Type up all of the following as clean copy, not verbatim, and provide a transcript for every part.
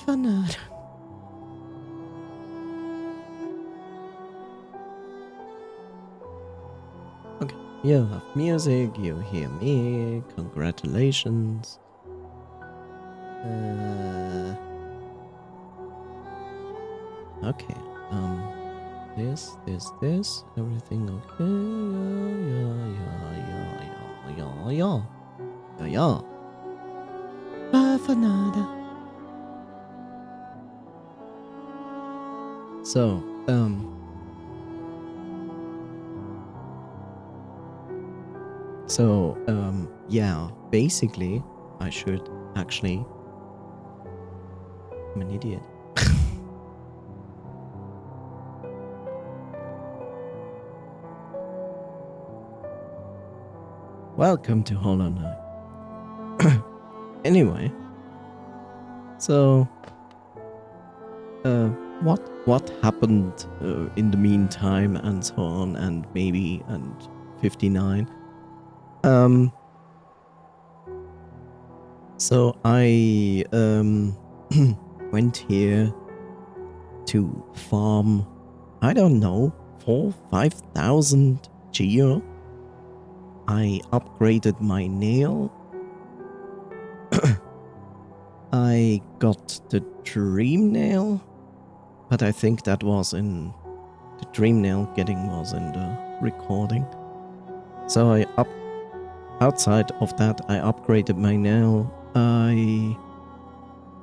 Fanada. Okay, you have music, you hear me, congratulations. Okay, this, everything okay? Yeah. Fanada. So, yeah, basically, I should actually... I'm an idiot. Welcome to Hollow Knight. Anyway, so, what happened in the meantime and so on, and maybe, and 59. So I went here to farm, I don't know, 5,000 geo. I upgraded my nail. I got the dream nail, but I think that was in the dream nail getting was in the recording. So outside of that, I upgraded my nail. I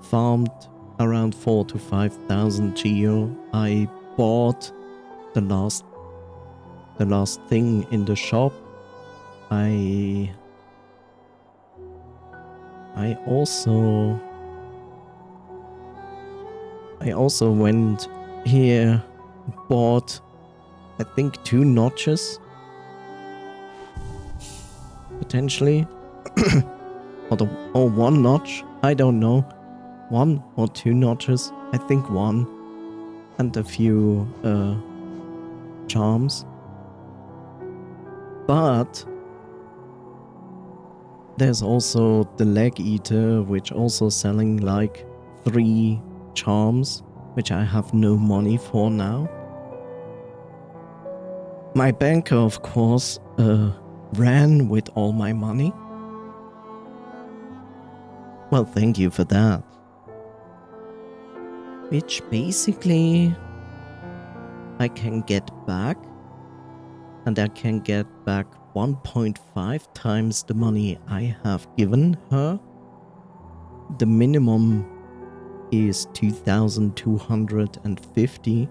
farmed around 4,000 to 5,000 geo. I bought the last thing in the shop. I also went here, bought, I think, 2 notches, potentially, or 1 notch, I don't know, 1 or 2 notches, I think 1, and a few charms. But there's also the leg eater, which also selling like 3 charms, which I have no money for now. My banker, of course, ran with all my money. Well, thank you for that. Which basically I can get back, and I can get back 1.5 times the money I have given her. The minimum is 2,250.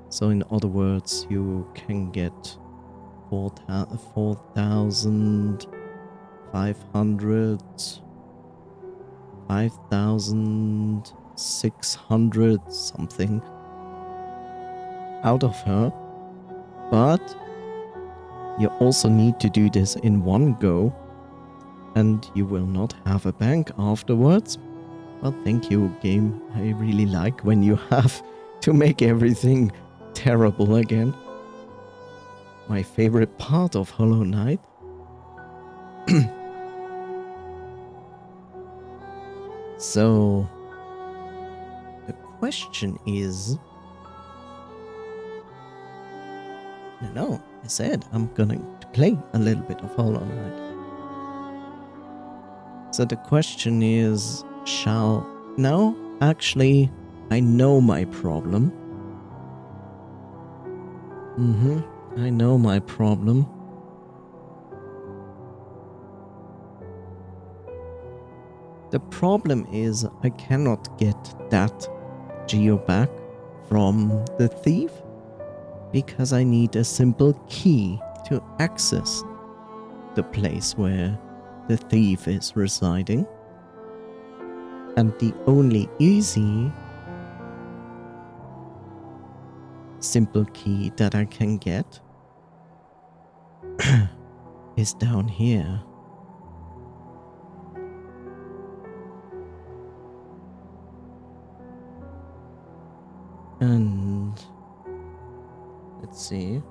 So in other words, you can get 4,500, 5,600 something out of her. But you also need to do this in one go, and you will not have a bank afterwards. Well, thank you, game. I really like when you have to make everything terrible again. My favorite part of Hollow Knight. So, the question is... No, I said I'm going to play a little bit of Hollow Knight. So the question is, No, actually, I know my problem. I know my problem. The problem is I cannot get that geo back from the thief because I need a simple key to access the place where the thief is residing. And the only easy simple key that I can get is down here. And let's see.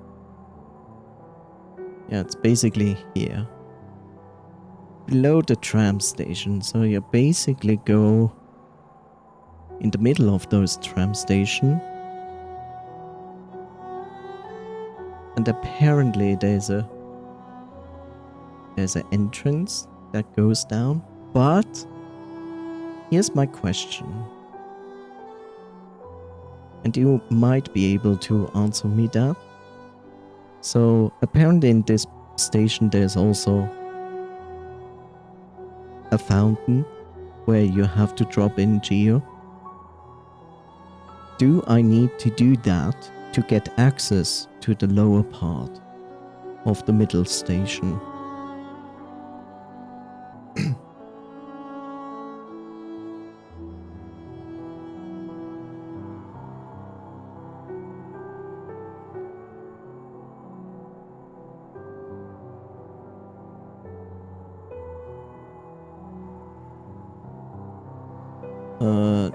Yeah, it's basically here. Below the tram station. So you basically go in the middle of those tram station. And apparently there's an entrance that goes down. But here's my question. And you might be able to answer me that. So apparently in this station there's also a fountain where you have to drop in geo. Do I need to do that to get access to the lower part of the middle station?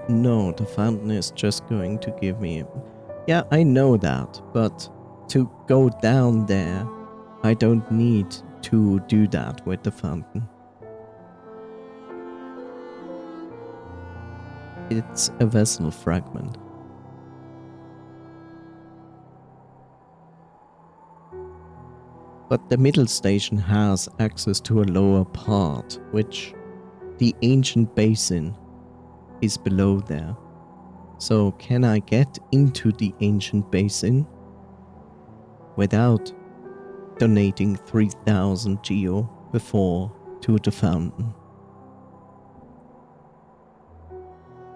No, the fountain is just going to give me... Yeah, I know that, but to go down there, I don't need to do that with the fountain. It's a vessel fragment. But the middle station has access to a lower part, which the ancient basin is below there. So can I get into the ancient basin without donating 3000 geo before to the fountain?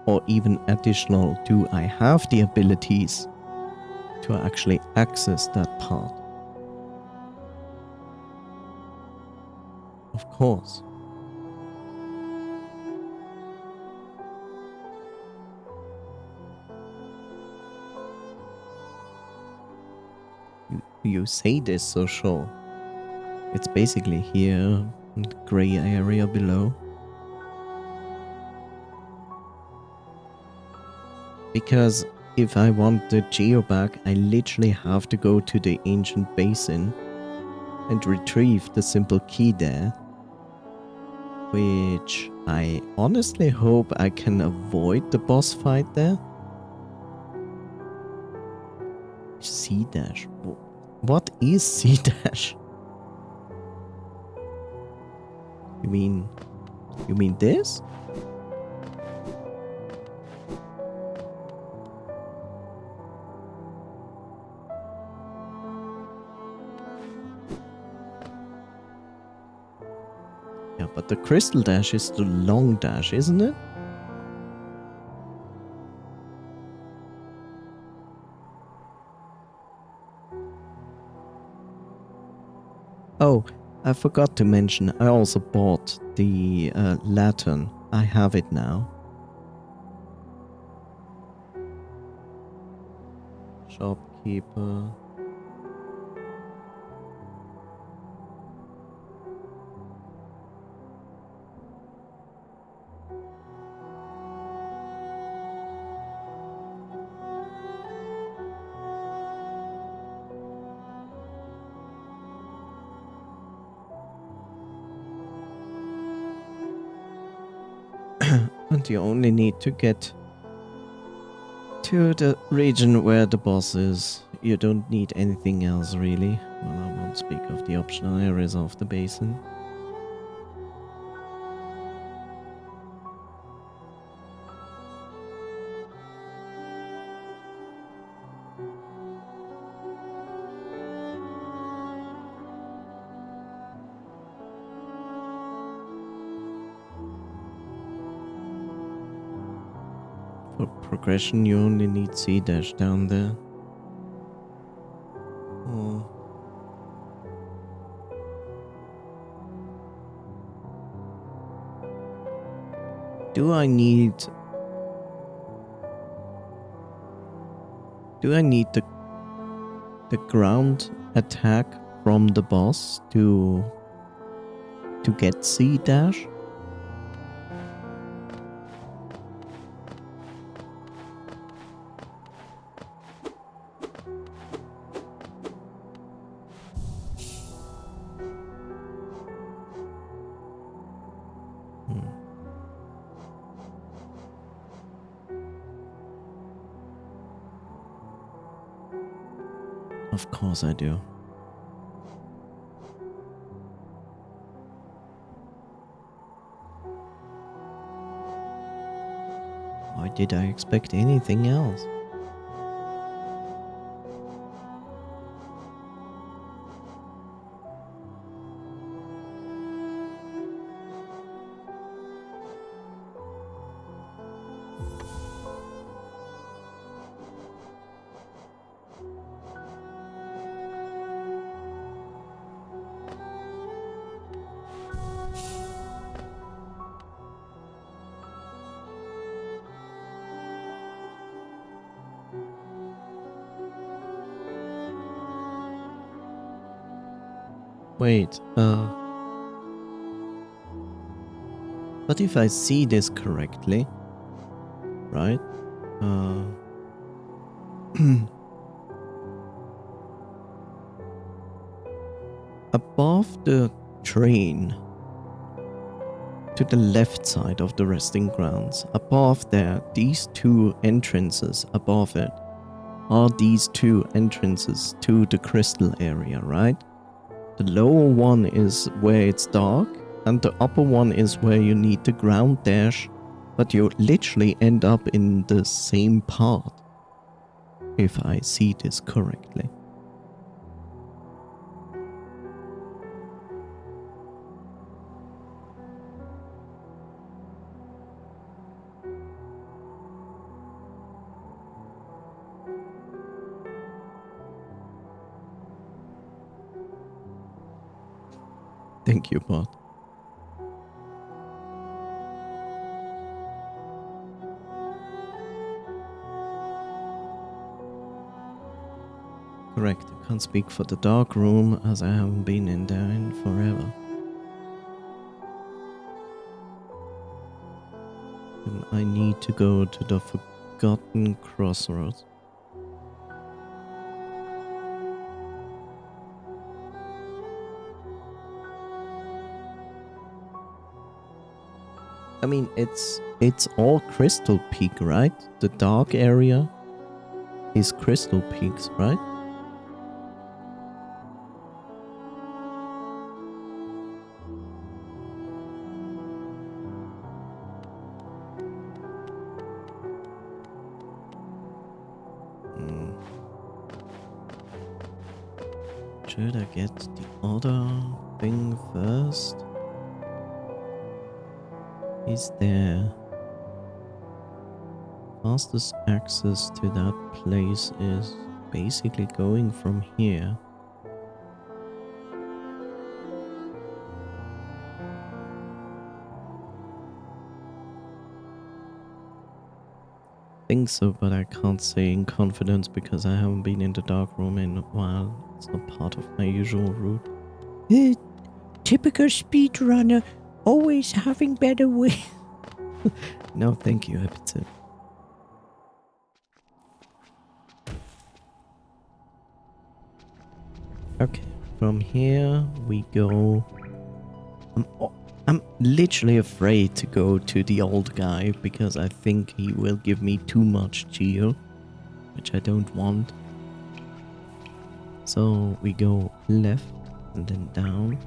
Or even additional, do I have the abilities to actually access that part? Of course. You say this so sure. It's basically here in the grey area below. Because if I want the geo back, I literally have to go to the ancient basin and retrieve the simple key there. Which I honestly hope I can avoid the boss fight there. C-dash. What is C-dash? You mean this? Yeah, but the crystal dash is the long dash, isn't it? Oh, I forgot to mention, I also bought the lantern. I have it now. Shopkeeper. And you only need to get to the region where the boss is. You don't need anything else really. Well, I won't speak of the optional areas of the basin. For progression, you only need C-dash down there. Oh. Do I need the ground attack from the boss to get C-dash? Of course I do. Why did I expect anything else? Wait, but if I see this correctly, right? Above the train, to the left side of the resting grounds, above there, these two entrances above it are these two entrances to the crystal area, right? The lower one is where it's dark, and the upper one is where you need the ground dash, but you literally end up in the same part, if I see this correctly. Thank you, bot. Correct, I can't speak for the dark room as I haven't been in there in forever. And I need to go to the Forgotten Crossroads. I mean, it's all Crystal Peak, right? The dark area is Crystal Peaks, right? Should I get the other thing first? Is there fastest access to that place is basically going from here. Think so, but I can't say in confidence because I haven't been in the dark room in a while. It's not part of my usual route. Typical speedrunner, always having better way. No, thank you, Epitip. Okay, from here we go. I'm literally afraid to go to the old guy because I think he will give me too much geo, which I don't want. So we go left and then down.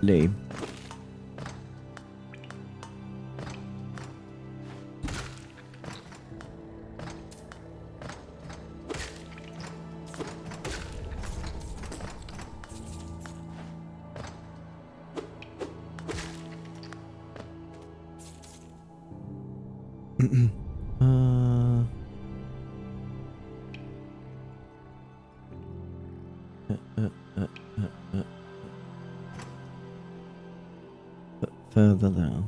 Lame. Further down.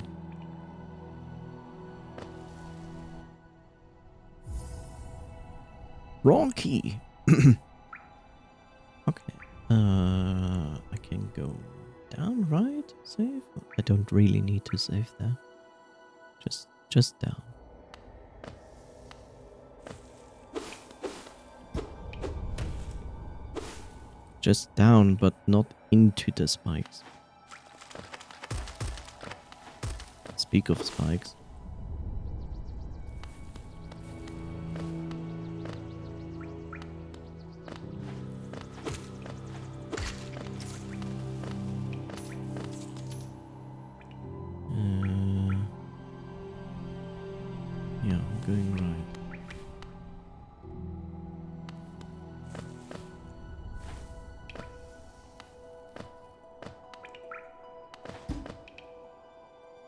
Wrong key. Okay. I can go down, right? Save? I don't really need to save there. Just down. Just down, but not into the spikes. Speak of spikes. Yeah, I'm going right.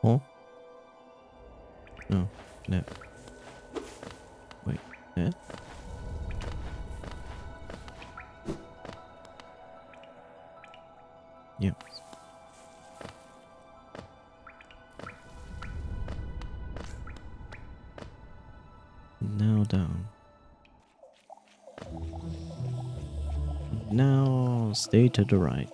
Oh? No, left. Wait, left? Yeah. Now down. Now stay to the right.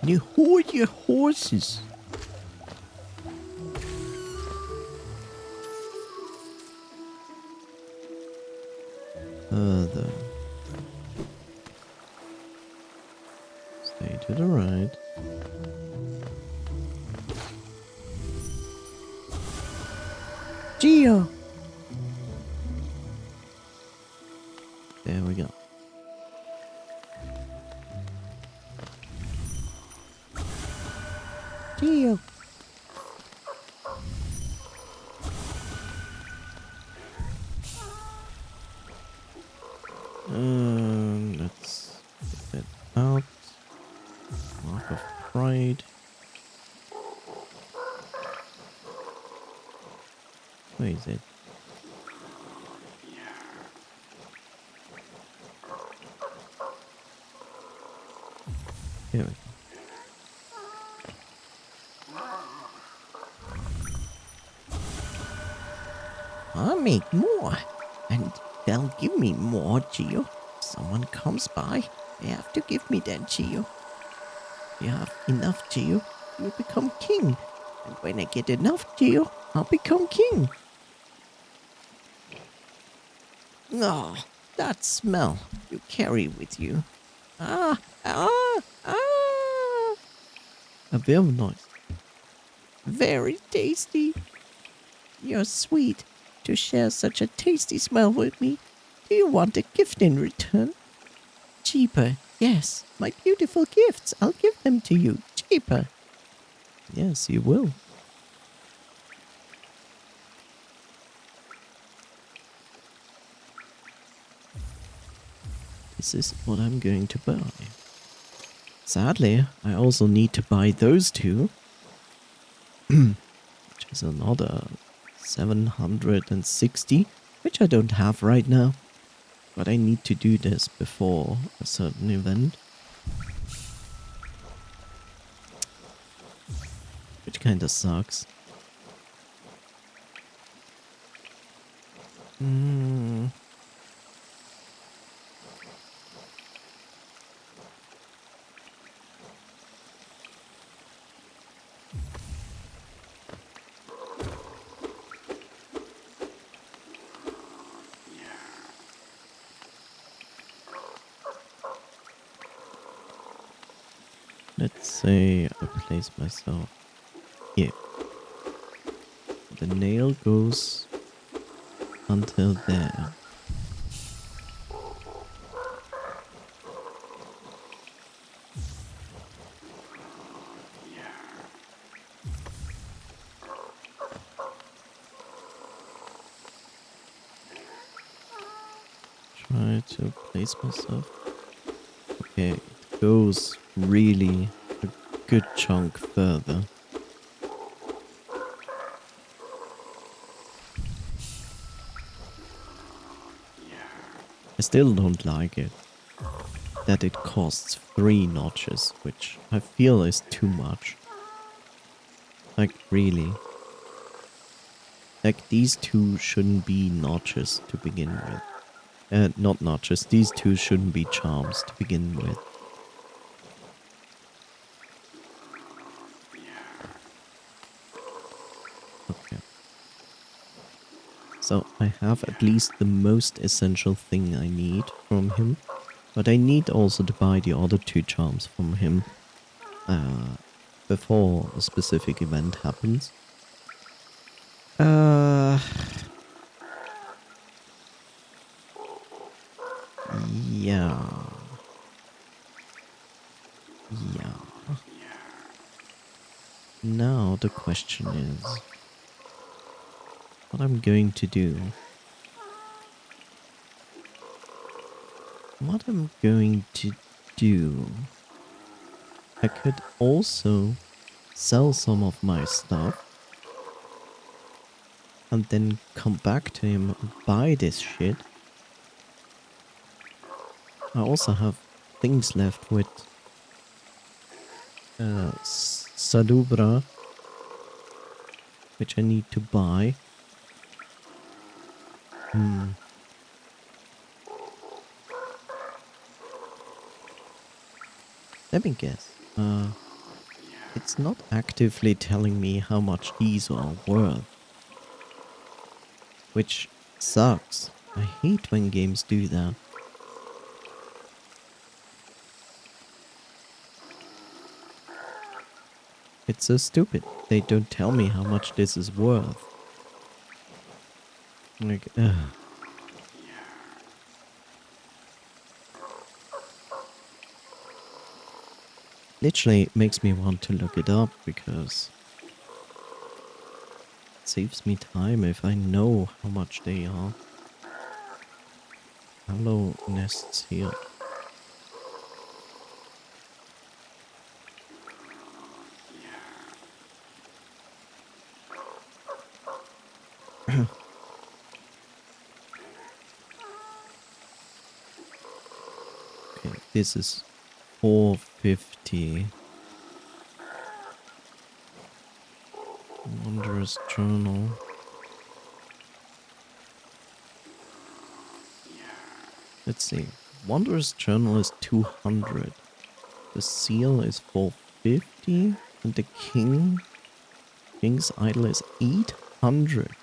You hold your horses. Further. Stay to the right. Geo. There we go. Geo. Let's get that out. Mark of pride. Where is it? Here we go. I'll make more. And they'll give me more, Geo. If someone comes by, they have to give me that, Geo. If you have enough, Geo, you'll become king. And when I get enough, Geo, I'll become king. Oh, that smell you carry with you. Ah, ah, ah. A bit of noise. Very tasty. You're sweet to share such a tasty smell with me. Do you want a gift in return? Cheaper, yes. My beautiful gifts. I'll give them to you. Cheaper. Yes, you will. This is what I'm going to buy. Sadly, I also need to buy those two. Which is another 760, which I don't have right now. But I need to do this before a certain event. Which kinda sucks. Let's say I place myself here. The nail goes until there. try to place myself. Okay, it goes really a good chunk further. I still don't like it that it costs 3 notches, which I feel is too much. Like, really. Like, these two shouldn't be notches to begin with. Not notches. These two shouldn't be charms to begin with. Okay. So I have at least the most essential thing I need from him. But I need also to buy the other 2 charms from him. Before a specific event happens. Yeah. Yeah. Now the question is what I'm going to do. What I'm going to do. I could also sell some of my stuff and then come back to him and buy this shit. I also have things left with Salubra, which I need to buy. Let me guess. It's not actively telling me how much these are worth. Which sucks. I hate when games do that. It's so stupid. They don't tell me how much this is worth. Like, ugh. Literally it makes me want to look it up because it saves me time if I know how much they are. Hello, nests here. Okay, this is 450. Wondrous Journal. Let's see. Wondrous Journal is 200. The seal is 450. And the King's Idol is 800.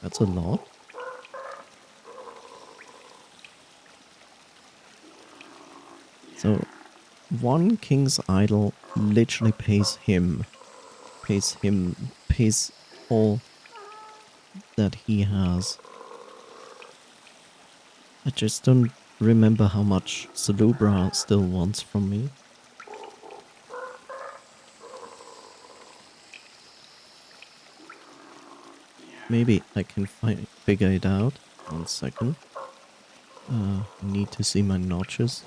That's a lot. So, one King's Idol literally pays all that he has. I just don't remember how much Salubra still wants from me. Maybe I can figure it out. 1 second. I need to see my notches.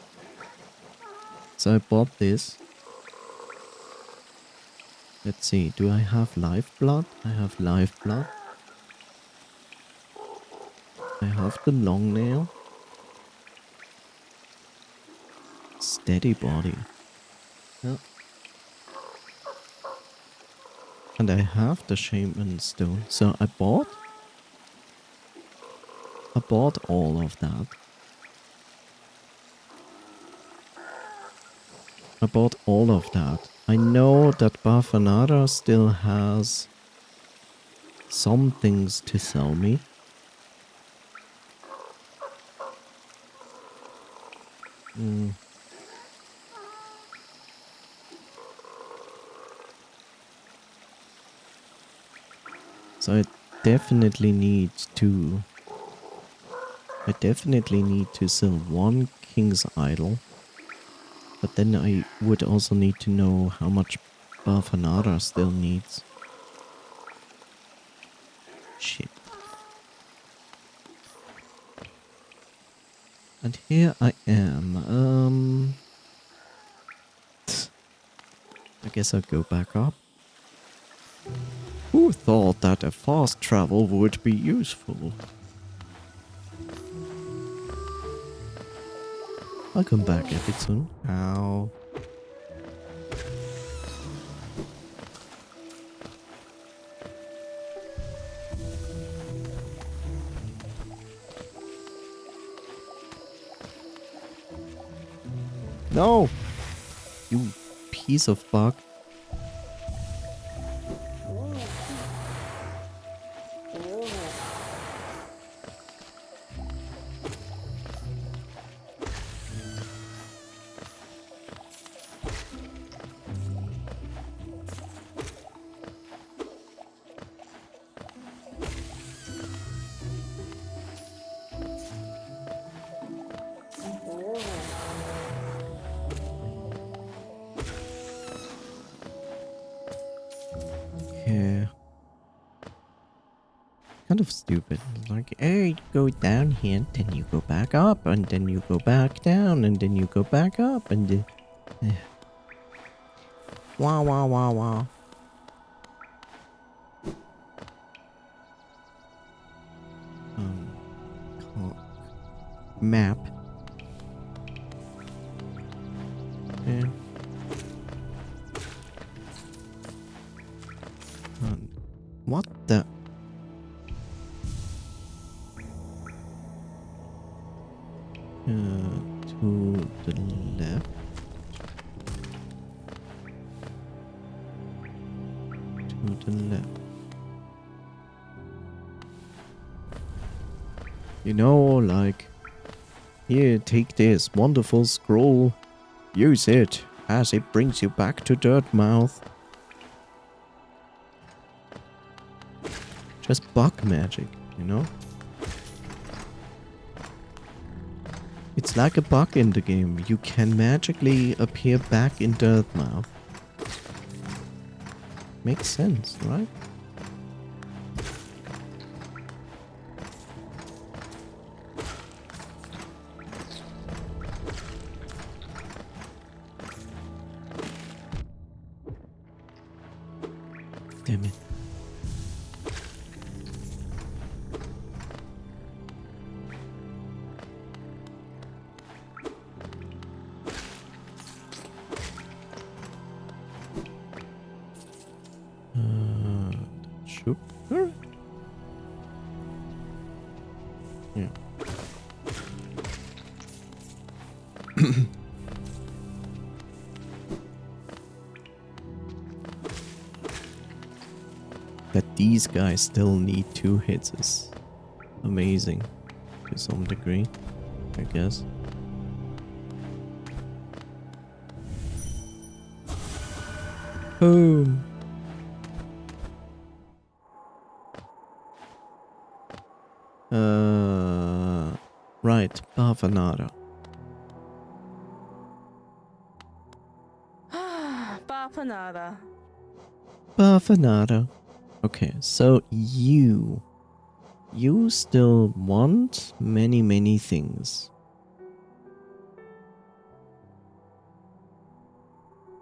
So I bought this. Let's see, do I have lifeblood? I have lifeblood. I have the long nail. Steady body. Yeah. And I have the shaman stone. So I bought all of that. I bought all of that. I know that Bafanara still has some things to sell me. So I definitely need to sell one King's Idol. But then I would also need to know how much Bafanara still needs. Shit. And here I am. I guess I'll go back up. Who thought that a fast travel would be useful? I'll come back a bit soon. Ow. No! You piece of bug. Yeah. Kind of stupid. Like, hey, go down here, then you go back up, and then you go back down, and then you go back up, and then... Wah, wah, wah, wah. Map. Yeah. What the... to the left. To the left. You know, like... Here, take this wonderful scroll. Use it, as it brings you back to Dirtmouth. Just bug magic, you know? It's like a bug in the game. You can magically appear back in Dirtmouth. Makes sense, right? Damn it. Sure. Yeah. That these guys still need 2 hits is amazing to some degree, I guess. Boom. Right, Bavanada. Bapanada. Bavanada. Okay, so you still want many things.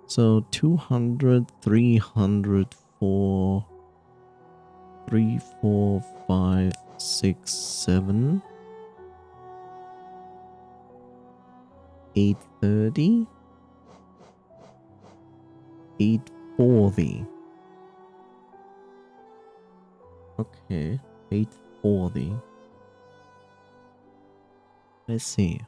So 200, 300, 4, 3, 4, 5, 6, 7, 830, 840. Okay, 840. Let's see.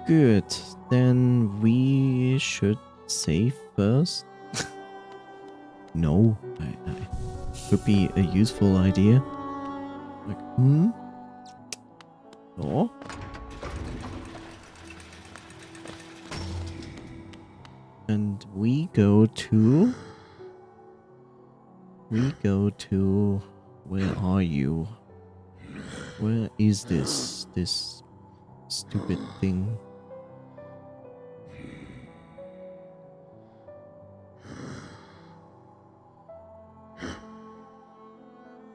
Good, then we should save first. No, could be a useful idea. Like, Oh. And we go to... Where are you? Where is this stupid thing?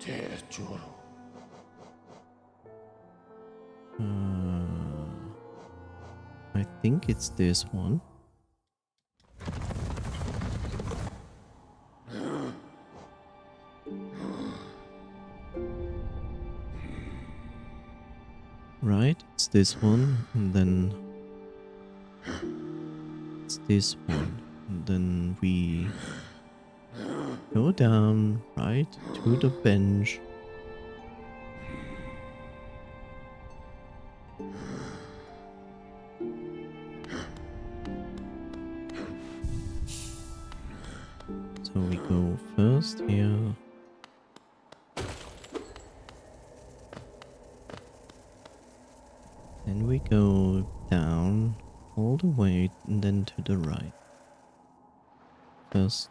I think it's this one. Right, it's this one, and then it's this one, and then we go down, right, to the bench. So we go first here. Then we go down all the way and then to the right. First.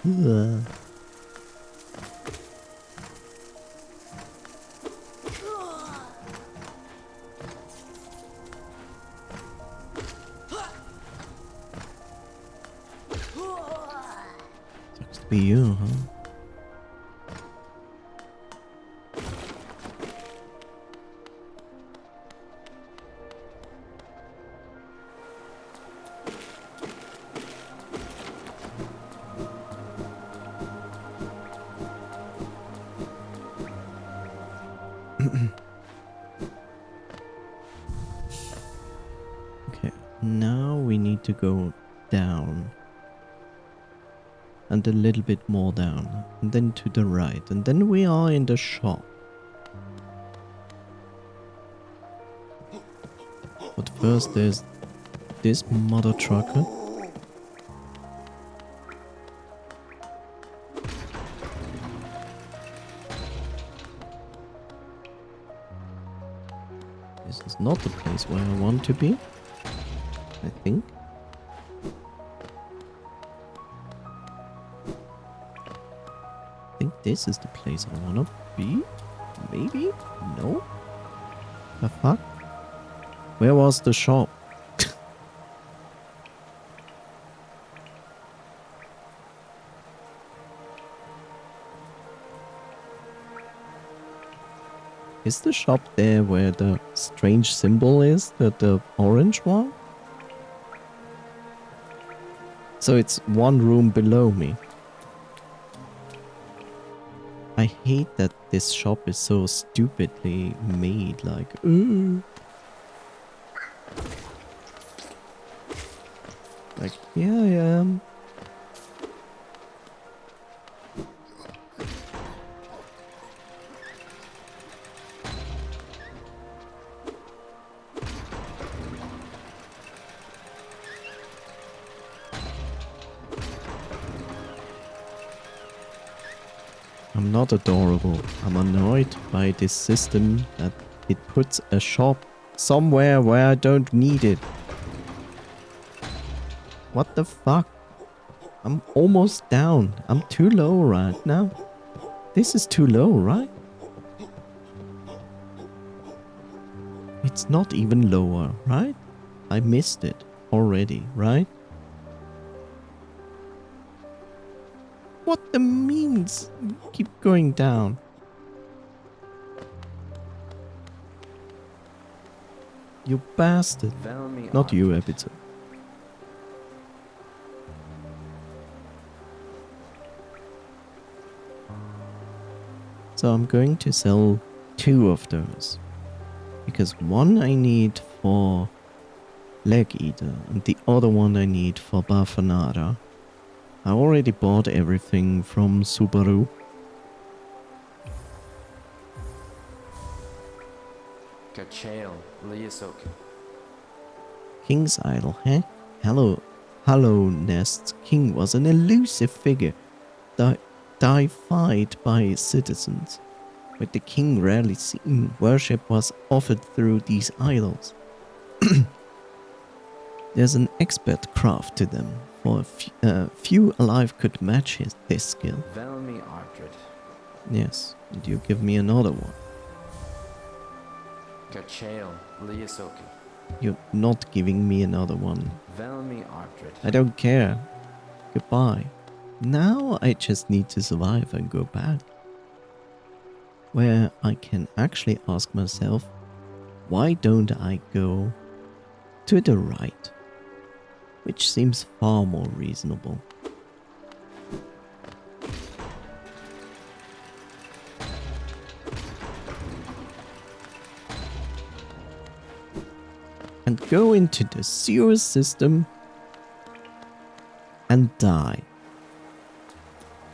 Ugh. Sucks to be you, huh? Okay, now we need to go down. And a little bit more down. And then to the right. And then we are in the shop. But first there's this mother trucker. This is not the place where I want to be, I think. I think this is the place I want to be. Maybe? No? The fuck? Where was the shop? Is the shop there where the strange symbol is? The orange one? So it's one room below me. I hate that this shop is so stupidly made, like, ooh. Like, here I am. I'm not adorable. I'm annoyed by this system that it puts a shop somewhere where I don't need it. What the fuck? I'm almost down. I'm too low right now. This is too low, right? It's not even lower, right? I missed it already, right? What the means? Keep going down. You bastard. Not you, Ebitzer. So I'm going to sell 2 of those. Because one I need for Leg Eater and the other one I need for Bafanara. I already bought everything from Subaru. King's Idol, huh? Hello, Nest's king was an elusive figure, deified by citizens. With the king rarely seen, worship was offered through these idols. There's an expert craft to them, for few alive could match this skill. Yes, and you give me another one. You're not giving me another one. Velmi Artrit. I don't care. Goodbye. Now I just need to survive and go back. Where I can actually ask myself, why don't I go to the right? Which seems far more reasonable. And go into the sewer system and die.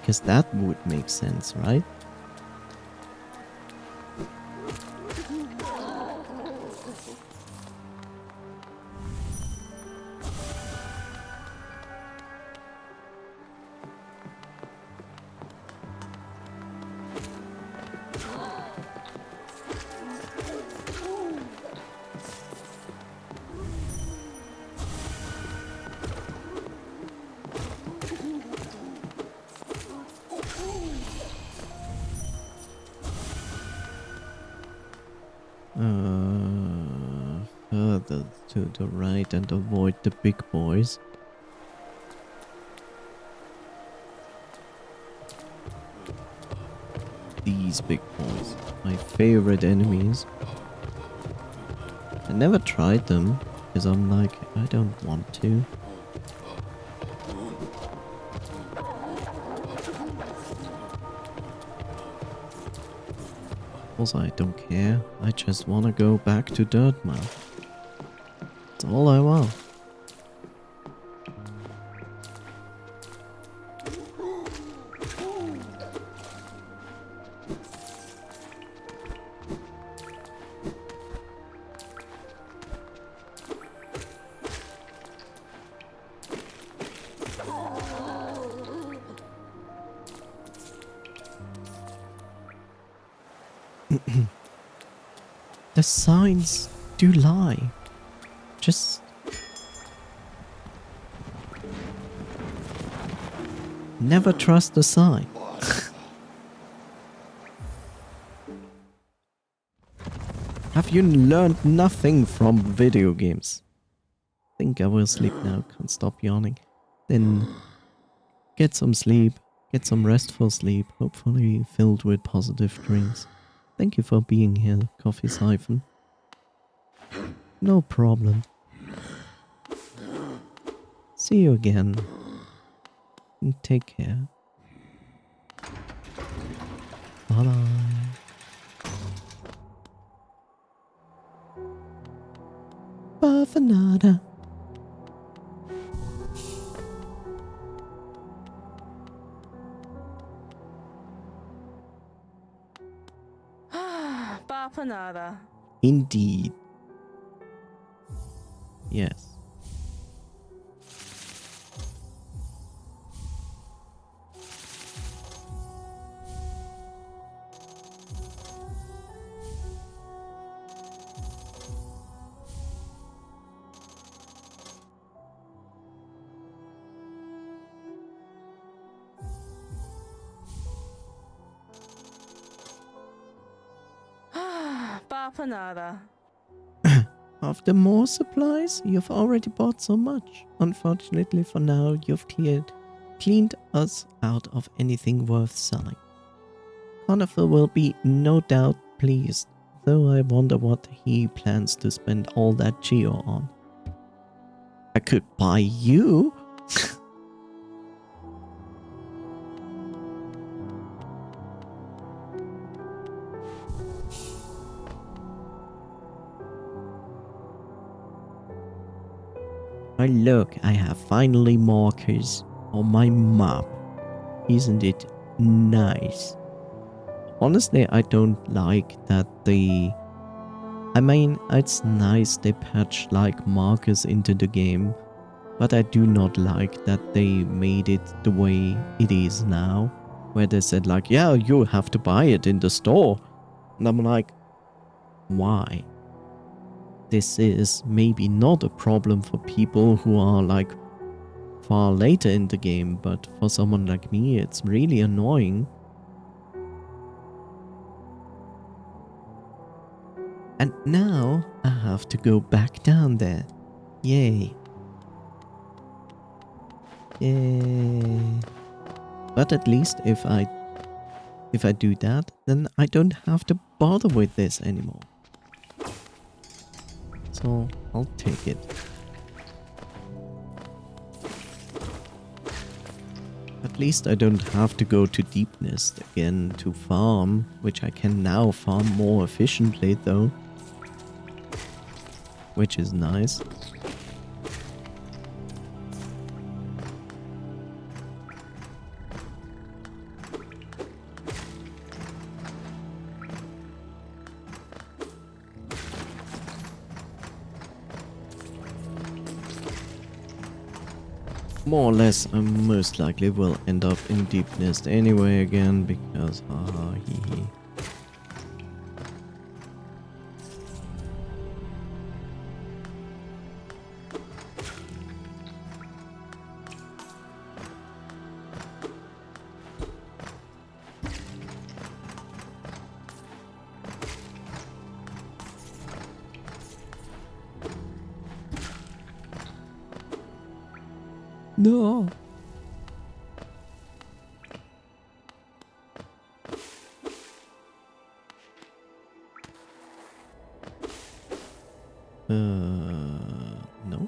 Because that would make sense, right? Further to the right and avoid the big boys. These big boys, my favorite enemies. I never tried them because I'm like, I don't want to. Also, I don't care. I just want to go back to Dirtmouth. That's all I want. The signs do lie. Just never trust the sign. Have you learned nothing from video games? Think I will sleep now. Can't stop yawning. Then get some sleep. Get some restful sleep. Hopefully filled with positive dreams. Thank you for being here, Coffee Siphon. No problem. See you again. And take care. Bye bye. Bye for nada. Bapanada. Indeed. Yes. Bapanada. After more supplies, you've already bought so much. Unfortunately for now, you've cleaned us out of anything worth selling. Conifer will be no doubt pleased, though I wonder what he plans to spend all that geo on. I could buy you? Oh look, I have finally markers on my map. Isn't it nice? Honestly, I don't like that I mean, it's nice they patch like markers into the game, but I do not like that they made it the way it is now, where they said like, yeah, you have to buy it in the store. And I'm like, why? This is maybe not a problem for people who are like far later in the game, but for someone like me, it's really annoying. And now I have to go back down there. Yay. Yay. But at least if I do that, then I don't have to bother with this anymore. So I'll take it. At least I don't have to go to deepness again to farm, which I can now farm more efficiently though. Which is nice. More or less, I most likely will end up in deepness anyway again because haha hee hee. No. No.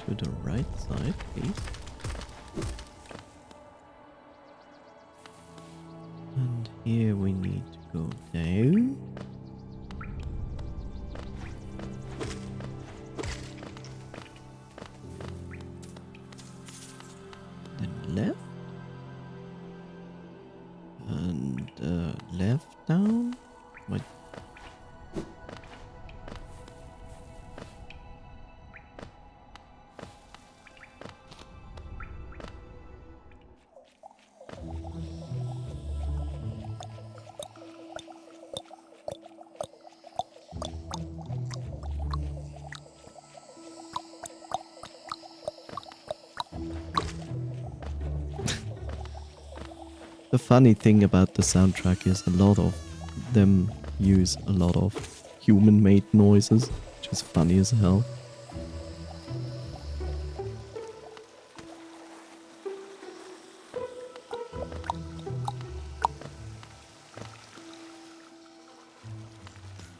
To the right side, please. And here we need to go down. Then left. And left down. Wait. The funny thing about the soundtrack is a lot of them use a lot of human-made noises, which is funny as hell.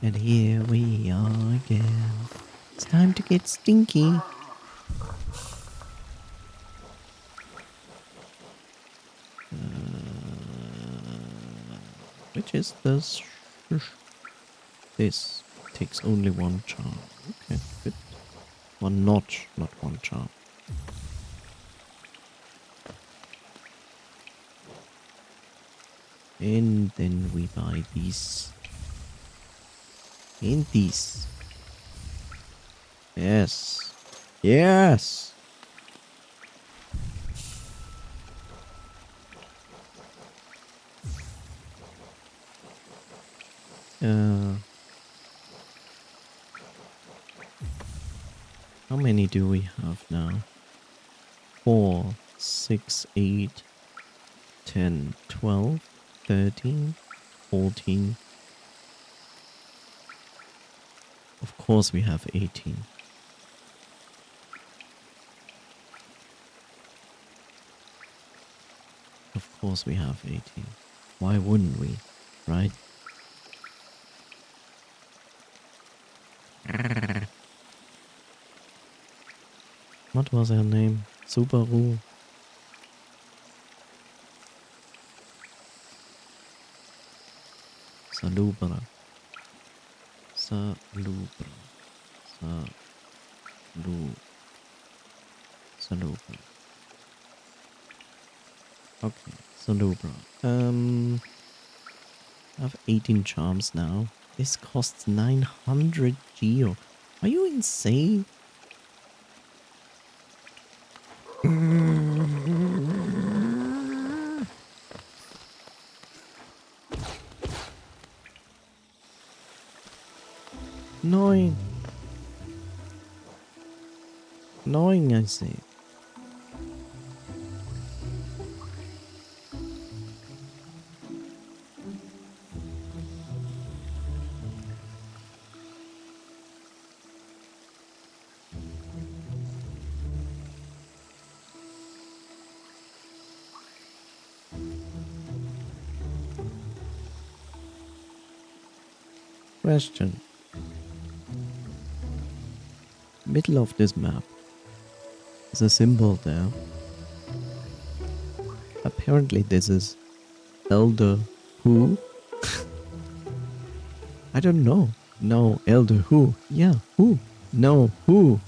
And here we are again. It's time to get stinky. Which is this? This takes only one charm. Okay, good. One notch, not one charm. And then we buy these. And these. Yes. Yes! How many do we have now? 4, 6, 8, 10, 12, 13, 14. Of course we have 18. Of course we have 18. Why wouldn't we, right? What was her name? Subaru. Salubra. Salubra. Salubra. Okay, Salubra. I have 18 charms now. This costs 900 geo. Are you insane? Annoying. Annoying, I say. question. Middle of this map. There's a symbol there. Apparently this is Elder Who? I don't know. No, Elder Who? Yeah, who? No, who?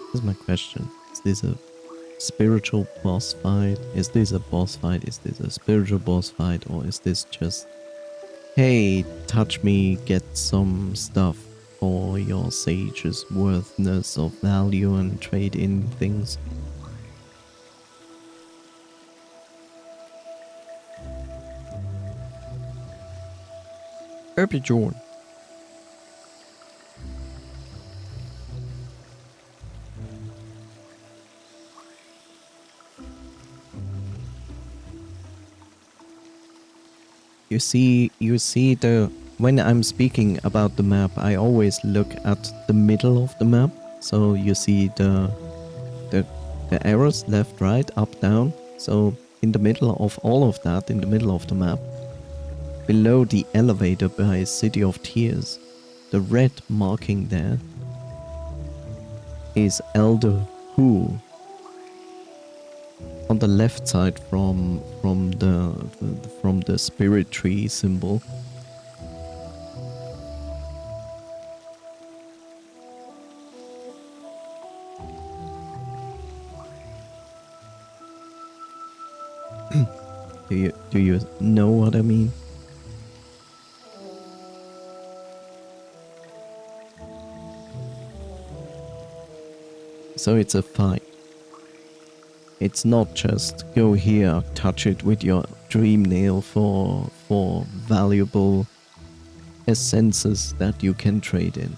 This is my question. Is this a spiritual boss fight? Is this a boss fight? Is this a spiritual boss fight? Or is this just, hey, touch me, get some stuff for your sage's worthness of value and trade in things? Herbie Jorn. You see the, when I'm speaking about the map, I always look at the middle of the map. So you see the arrows left, right, up, down. So in the middle of all of that, in the middle of the map, below the elevator by City of Tears, the red marking there is Elder Who. On the left side from the spirit tree symbol. Do you know what I mean? So it's a fight. It's not just go here, touch it with your dream nail for valuable essences that you can trade in.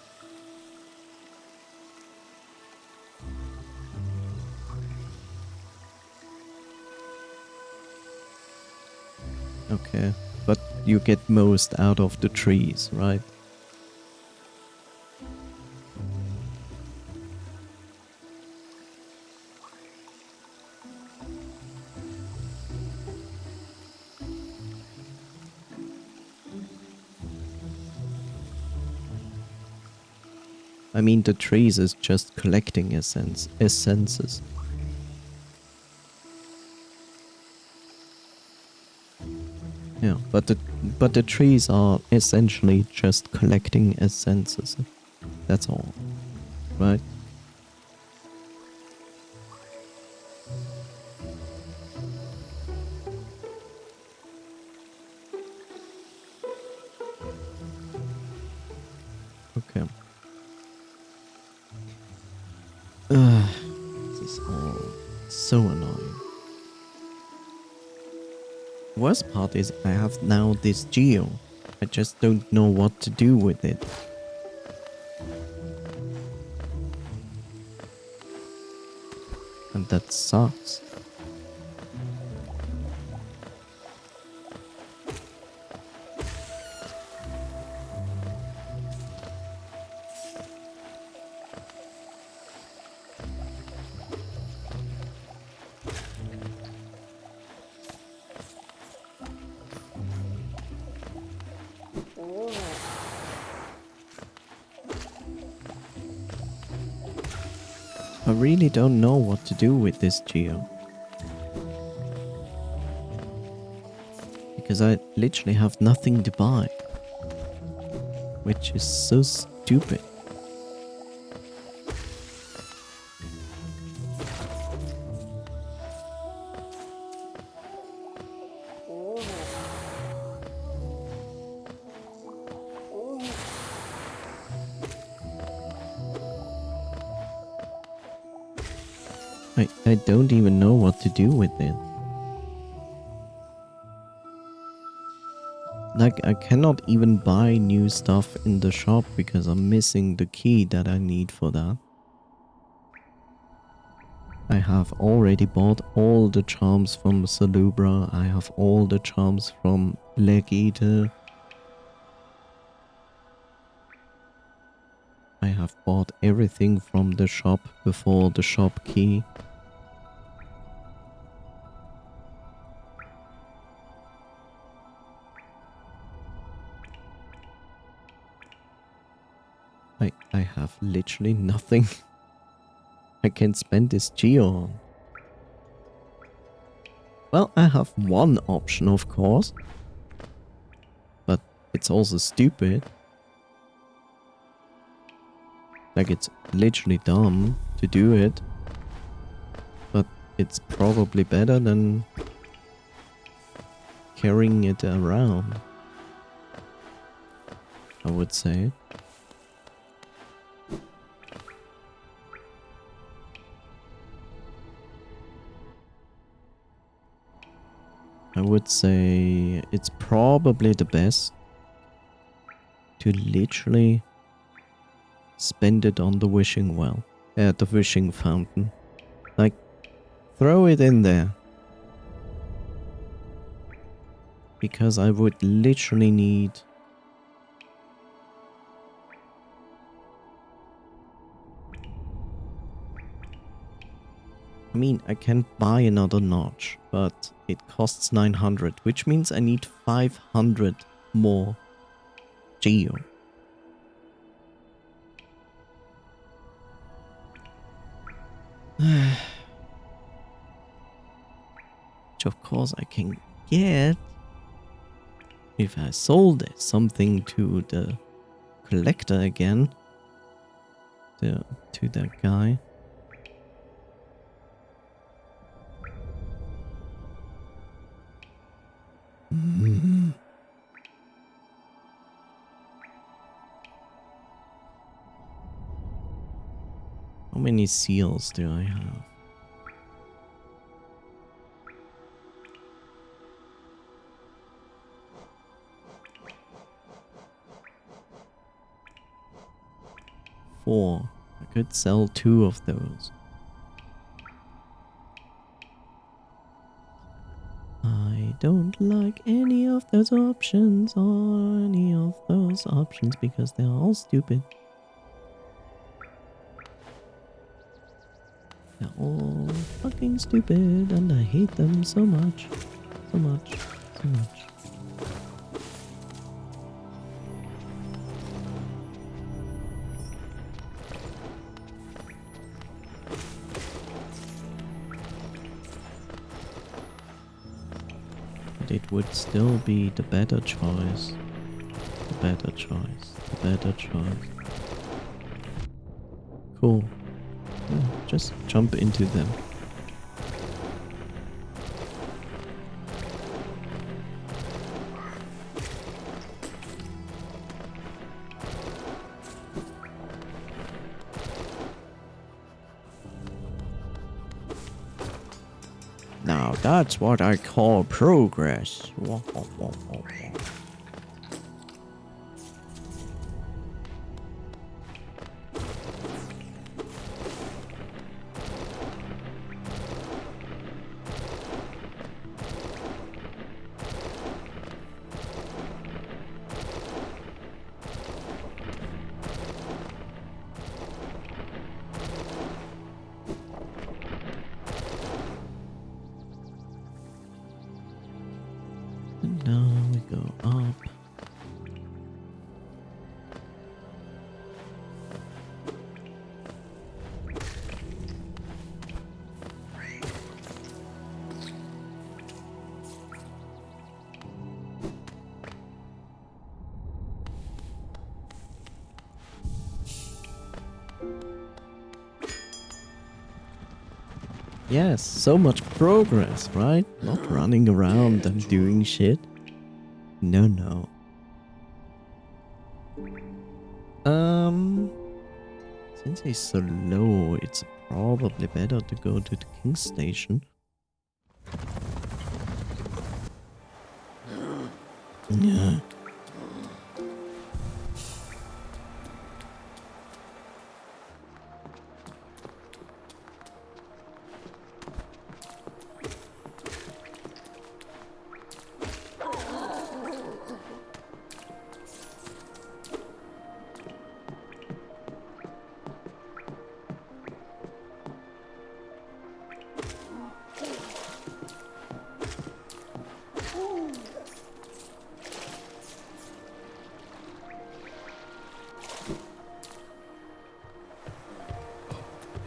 Okay, but you get most out of the trees, right? I mean, the trees is just collecting essences. Yeah, but the trees are essentially just collecting essences. That's all, right? Okay. This is all so annoying. Worst part is I have now this geo. I just don't know what to do with it. And that sucks. I really don't know what to do with this geo. Because I literally have nothing to buy. Which is so stupid. I don't even know what to do with it. Like, I cannot even buy new stuff in the shop because I'm missing the key that I need for that. I have already bought all the charms from Salubra. I have all the charms from Black Eater. I have bought everything from the shop before the shop key. I have literally nothing I can spend this geo on. Well, I have one option, of course. But it's also stupid. Like, it's literally dumb to do it. But it's probably better than carrying it around, I would say. I would say it's probably the best to literally spend it on the wishing well, the wishing fountain. Like, throw it in there. Because I would literally need... I mean, I can buy another notch, but it costs 900, which means I need 500 more geo. Which of course I can get if I sold something to the collector again. To that guy. How many seals do I have? 4. I could sell 2 of those. I don't like any of those options because they're all stupid. They're all fucking stupid and I hate them so much. So much. So much. But it would still be the better choice. The better choice. The better choice. Cool. Yeah, just jump into them. Now that's what I call progress. And now we go up. Yes, so much progress, right? Not running around and doing shit. No, no. Since he's so low, it's probably better to go to the King's Station. Yeah.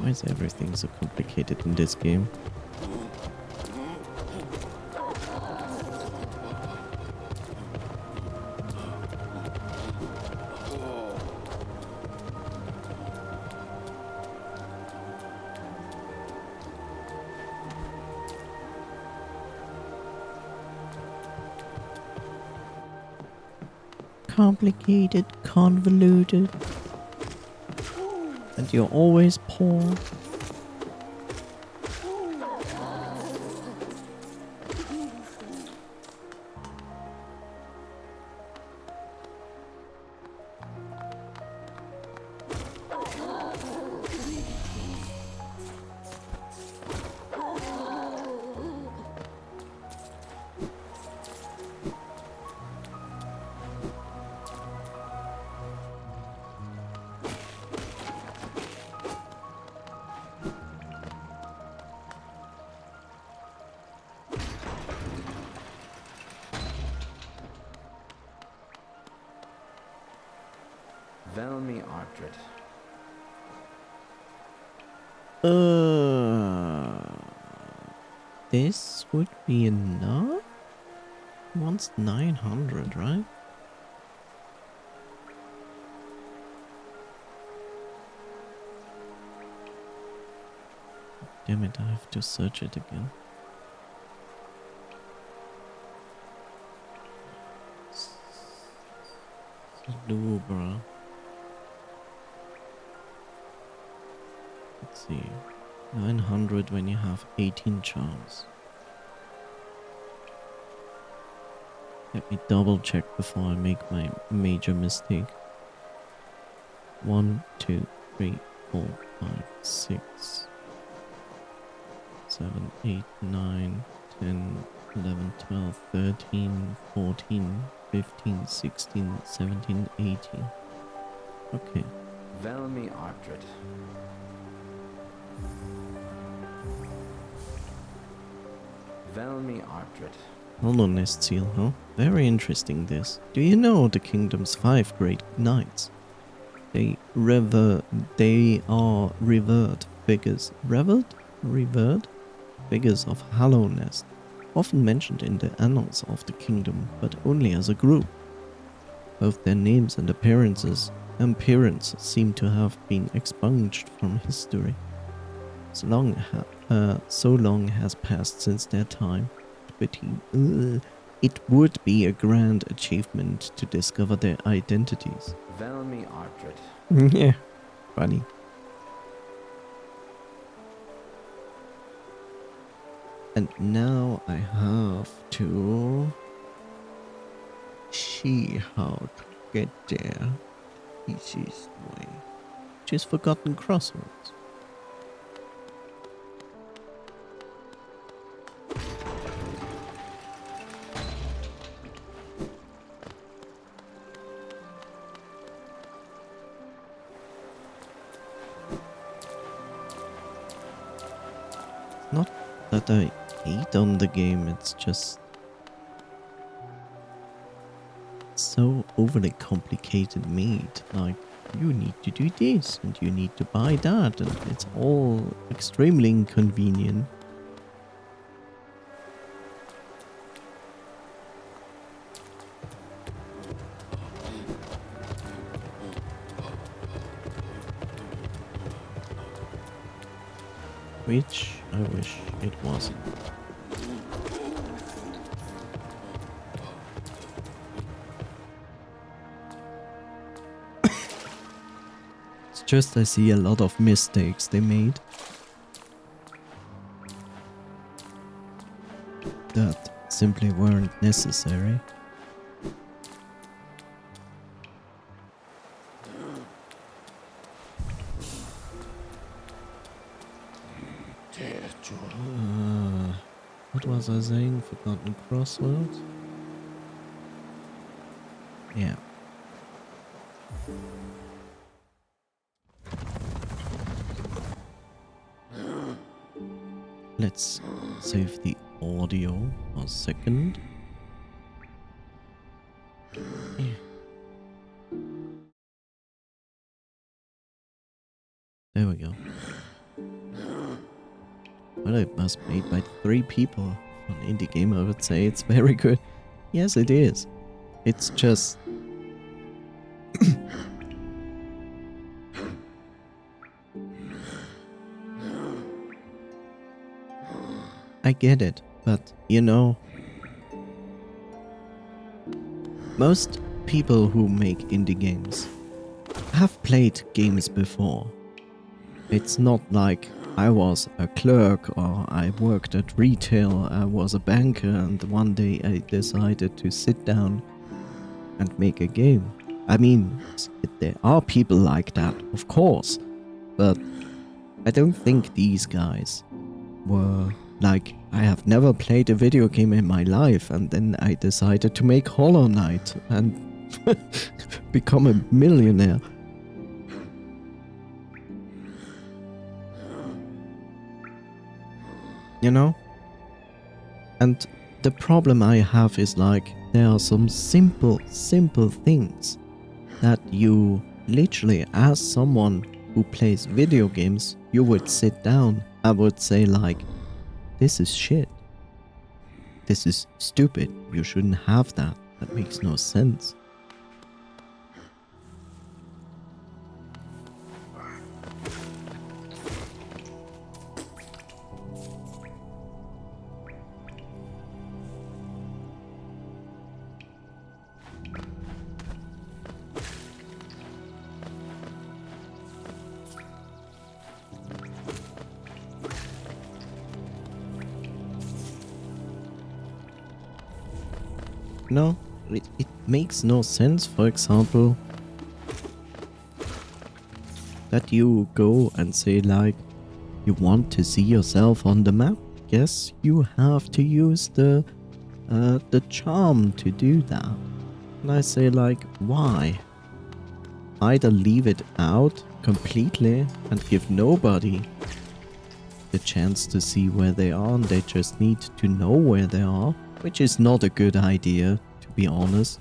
Why is everything so complicated in this game? Complicated, convoluted. And you're always poor. Velmi Artred. This would be enough? Wants 900, right? Damn it, I have to search it again. Lubra. Let's see. 900 when you have 18 charms. Let me double check before I make my major mistake. 1, 2, 3, 4, 5, 6, 7, 8, 9, 10, 11, 12, 13, 14, 15, 16, 17, 18. Okay. Velmi Artred. Velmi Artred. Hollow Nest Seal, huh? Very interesting this. Do you know the kingdom's 5 great knights? They are revered figures. Revered figures of Hollow Nest, often mentioned in the annals of the kingdom, but only as a group. Both their names and appearance seem to have been expunged from history. So long has passed since their time. But it would be a grand achievement to discover their identities. Velmi Artred. Yeah, funny. And now I have to see how to get there. Easiest way. Which is Forgotten Crossroads. Not that I hate on the game, it's just so overly complicated made. Like, you need to do this and you need to buy that, and it's all extremely inconvenient. Which I wish it wasn't. It's just I see a lot of mistakes they made that simply weren't necessary. What was I saying? Forgotten Crossroads? Yeah. Let's save the audio for a second. Yeah. There we go. Well, it was made by 3 people. On indie game, I would say it's very good. Yes, it is. It's just... I get it, but you know, most people who make indie games have played games before. It's not like I was a clerk or I worked at retail, I was a banker and one day I decided to sit down and make a game. I mean, there are people like that, of course, but I don't think these guys were like, I have never played a video game in my life and then I decided to make Hollow Knight and become a millionaire. You know? And the problem I have is like, there are some simple things that you literally, as someone who plays video games, you would sit down and would say like, this is shit. This is stupid. You shouldn't have that. That makes no sense. No, it makes no sense, for example, that you go and say like, you want to see yourself on the map? Yes, you have to use the charm to do that. And I say like, why? Either leave it out completely and give nobody the chance to see where they are and they just need to know where they are, which is not a good idea, to be honest.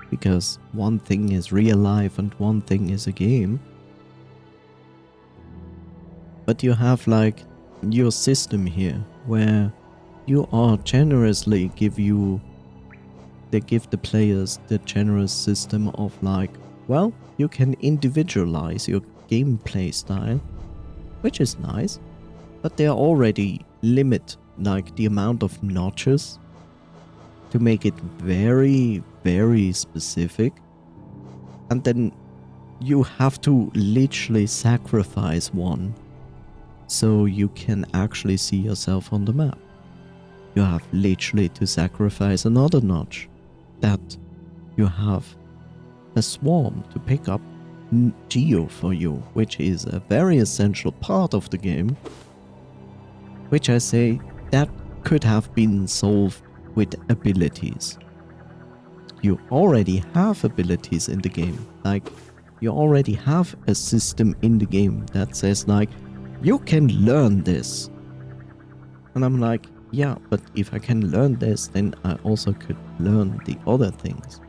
Because one thing is real life and one thing is a game. But you have like your system here where you are generously they give the players the generous system of like, well, you can individualize your gameplay style, which is nice, but they already limit like the amount of notches to make it very, very specific. And then you have to literally sacrifice one so you can actually see yourself on the map. You have literally to sacrifice another notch, that you have a swarm to pick up geo for you, which is a very essential part of the game, which I say that could have been solved with abilities. You already have abilities in the game, like you already have a system in the game that says like, you can learn this. And I'm like, yeah, but if I can learn this, then I also could learn the other things.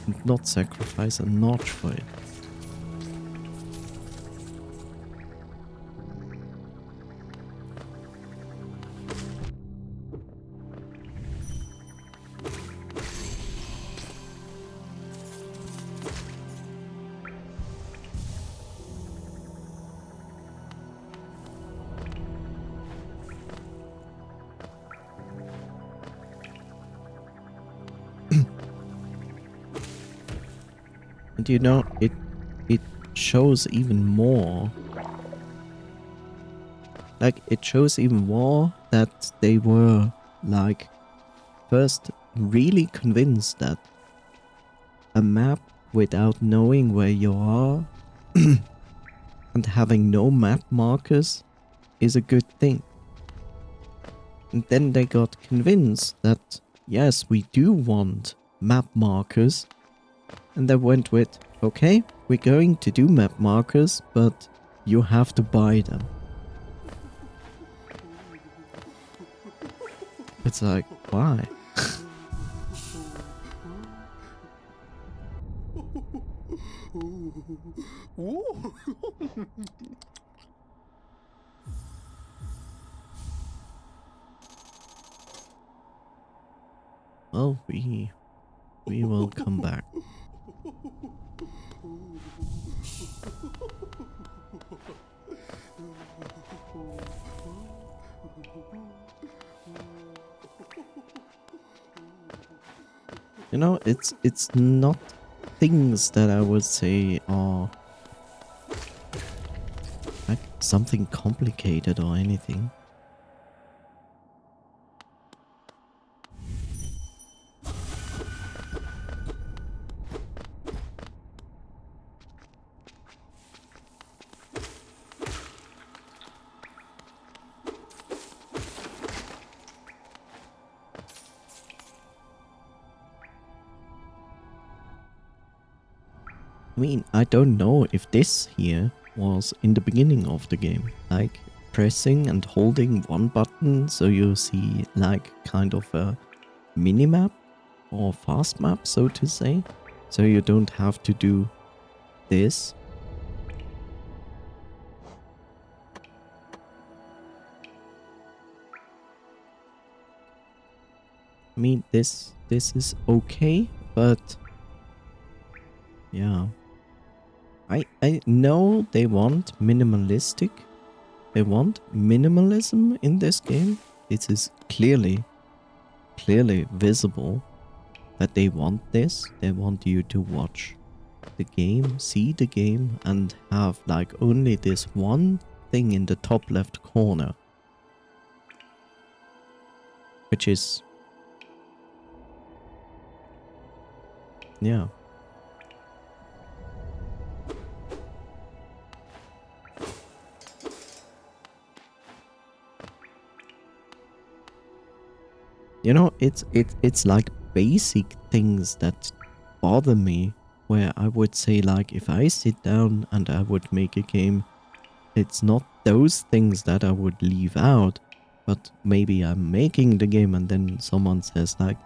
And not sacrifice a notch for it. And you know, it shows even more. Like, it shows even more that they were, like, first really convinced that a map without knowing where you are and having no map markers is a good thing. And then they got convinced that, yes, we do want map markers. And they went with, okay, we're going to do map markers, but you have to buy them. It's like, why? Well, we will come back. You know, it's not things that I would say are like something complicated or anything. I mean, I don't know if this here was in the beginning of the game. Like pressing and holding one button so you see like kind of a mini-map or fast map, so to say. So you don't have to do this. I mean, this is okay, but yeah. I know they want minimalistic. They want minimalism in this game. It is clearly visible that they want this. They want you to watch the game, see the game, and have like only this one thing in the top left corner. Which is... yeah. You know, it's like basic things that bother me, where I would say like if I sit down and I would make a game, it's not those things that I would leave out, but maybe I'm making the game and then someone says like,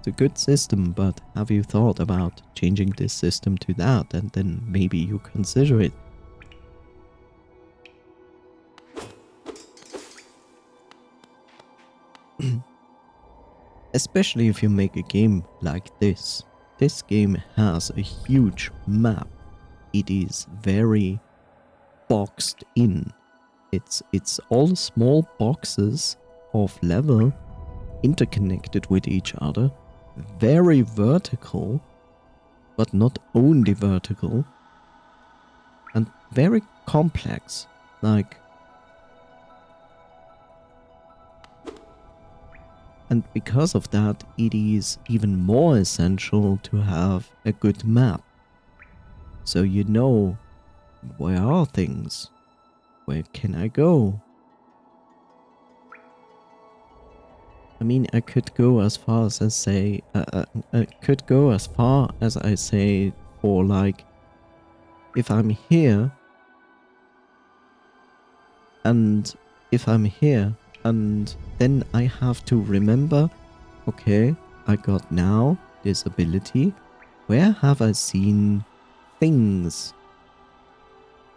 it's a good system, but have you thought about changing this system to that? And then maybe you consider it. Especially if you make a game like this. This game has a huge map. It is very boxed in. It's all small boxes of level interconnected with each other. Very vertical, but not only vertical. And very complex. Like... and because of that, it is even more essential to have a good map. So you know, where are things? Where can I go? I mean, I could go as far as I say, for like, if I'm here, and then I have to remember, okay, I got now this ability. Where have I seen things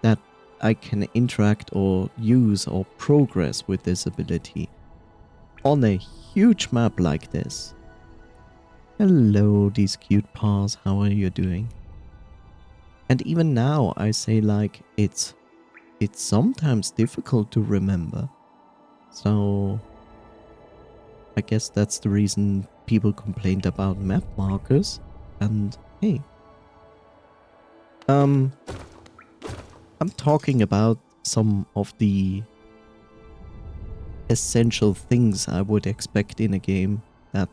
that I can interact or use or progress with this ability on a huge map like this? Hello, these cute paws, how are you doing? And even now I say like it's sometimes difficult to remember. So I guess that's the reason people complained about map markers. And hey, I'm talking about some of the essential things I would expect in a game that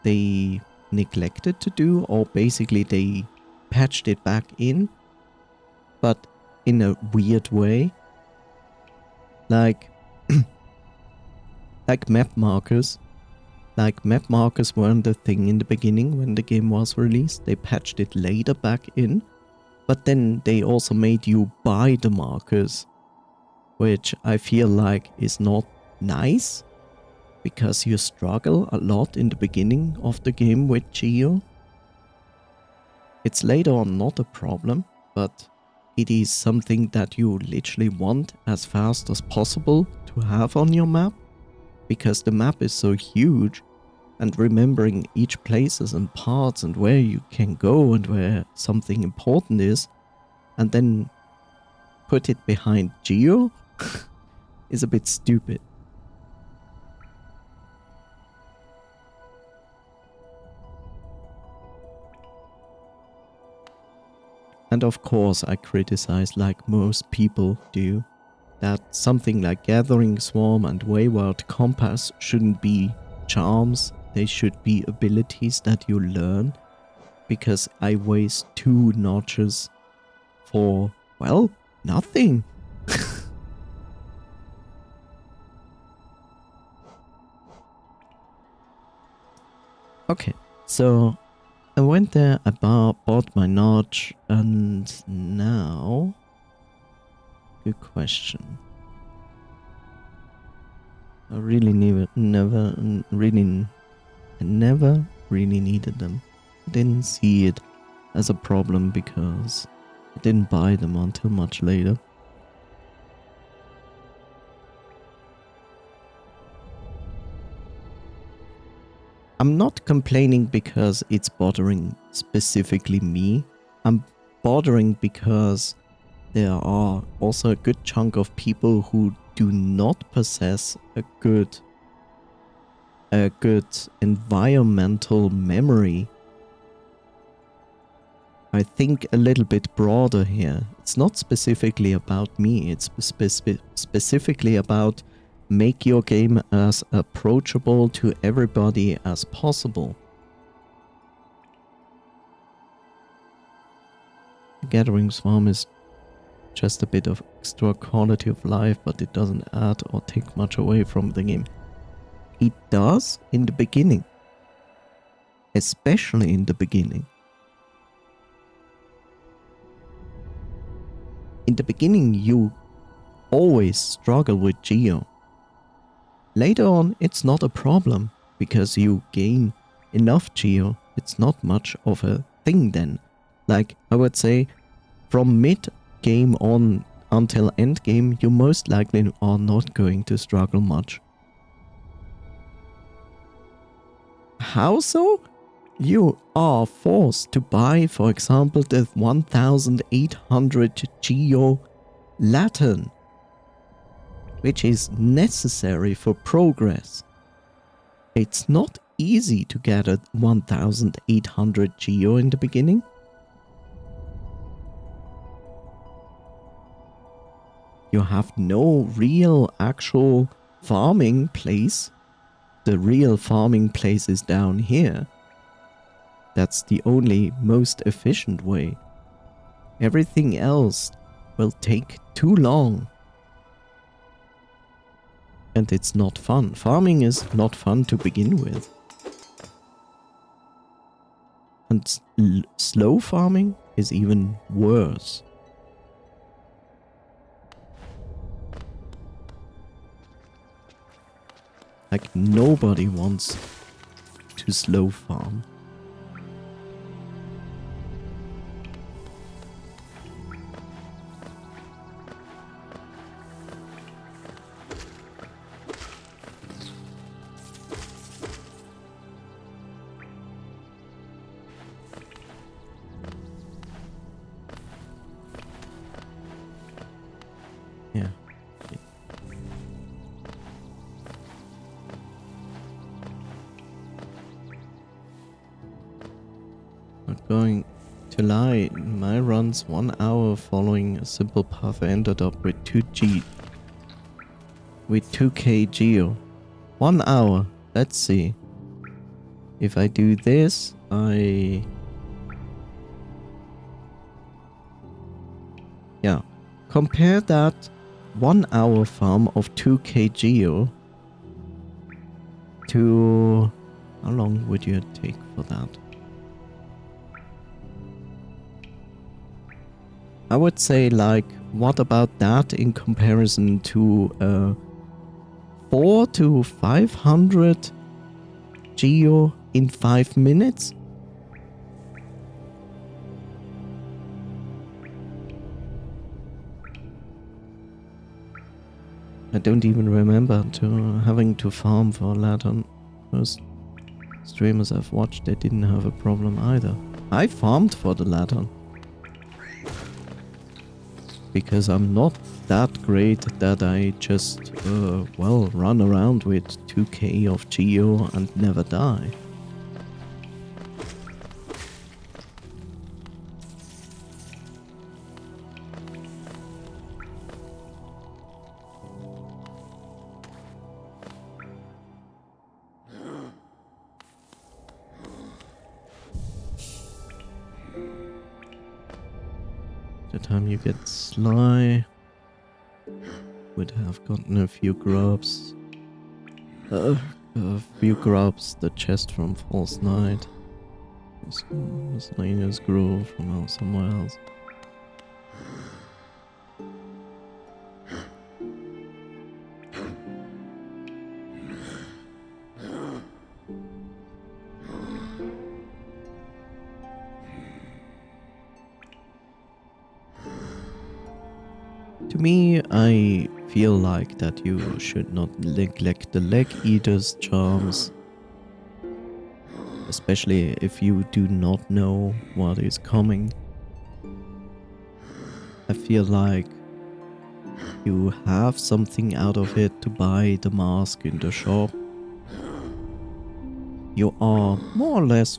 they neglected to do, or basically they patched it back in, but in a weird way. Like like map markers. Like map markers weren't a thing in the beginning when the game was released. They patched it later back in. But then they also made you buy the markers, which I feel like is not nice, because you struggle a lot in the beginning of the game with Geo. It's later on not a problem, but it is something that you literally want as fast as possible to have on your map, because the map is so huge and remembering each places and parts and where you can go and where something important is, and then put it behind Geo is a bit stupid. And of course I criticize, like most people do, that something like Gathering Swarm and Wayward Compass shouldn't be charms, they should be abilities that you learn, because I waste 2 notches for, well, nothing. Okay, so I went there, I bought my notch, and now... Good question. I really never really needed them. I didn't see it as a problem because I didn't buy them until much later. I'm not complaining because it's bothering specifically me. I'm bothering because there are also a good chunk of people who do not possess a good environmental memory. I think a little bit broader here. It's not specifically about me, it's specifically about make your game as approachable to everybody as possible. Gathering Swarm is just a bit of extra quality of life, but it doesn't add or take much away from the game. It does in the beginning. Especially in the beginning. In the beginning you always struggle with Geo. Later on it's not a problem, because you gain enough Geo. It's not much of a thing then. Like, I would say, from mid-game on until end-game, you most likely are not going to struggle much. How so? You are forced to buy, for example, the 1800 Geo Lantern, which is necessary for progress. It's not easy to get a 1800 Geo in the beginning. You have no real actual farming place. The real farming place is down here. That's the only most efficient way. Everything else will take too long. And it's not fun. Farming is not fun to begin with. And slow farming is even worse. Like, nobody wants to slow farm. Yeah. Not going to lie, my runs 1 hour following a simple path ended up with 2k Geo. 1 hour. Let's see. If I do this, yeah. Compare that 1 hour farm of 2k Geo to... How long would you take for that? I would say, like, what about that in comparison to 4 to 500 Geo in 5 minutes? I don't even remember having to farm for Lantern. streamers I've watched, they didn't have a problem either. I farmed for the Lantern. Because I'm not that great that I just, well, run around with 2k of Geo and never die. The time you get Sly, would have gotten a few grubs. A few grubs, the chest from False Night. Miscellaneous grew from somewhere else. To me, I feel like that you should not neglect the Leg Eater's charms, especially if you do not know what is coming. I feel like you have something out of it to buy the mask in the shop. You are more or less,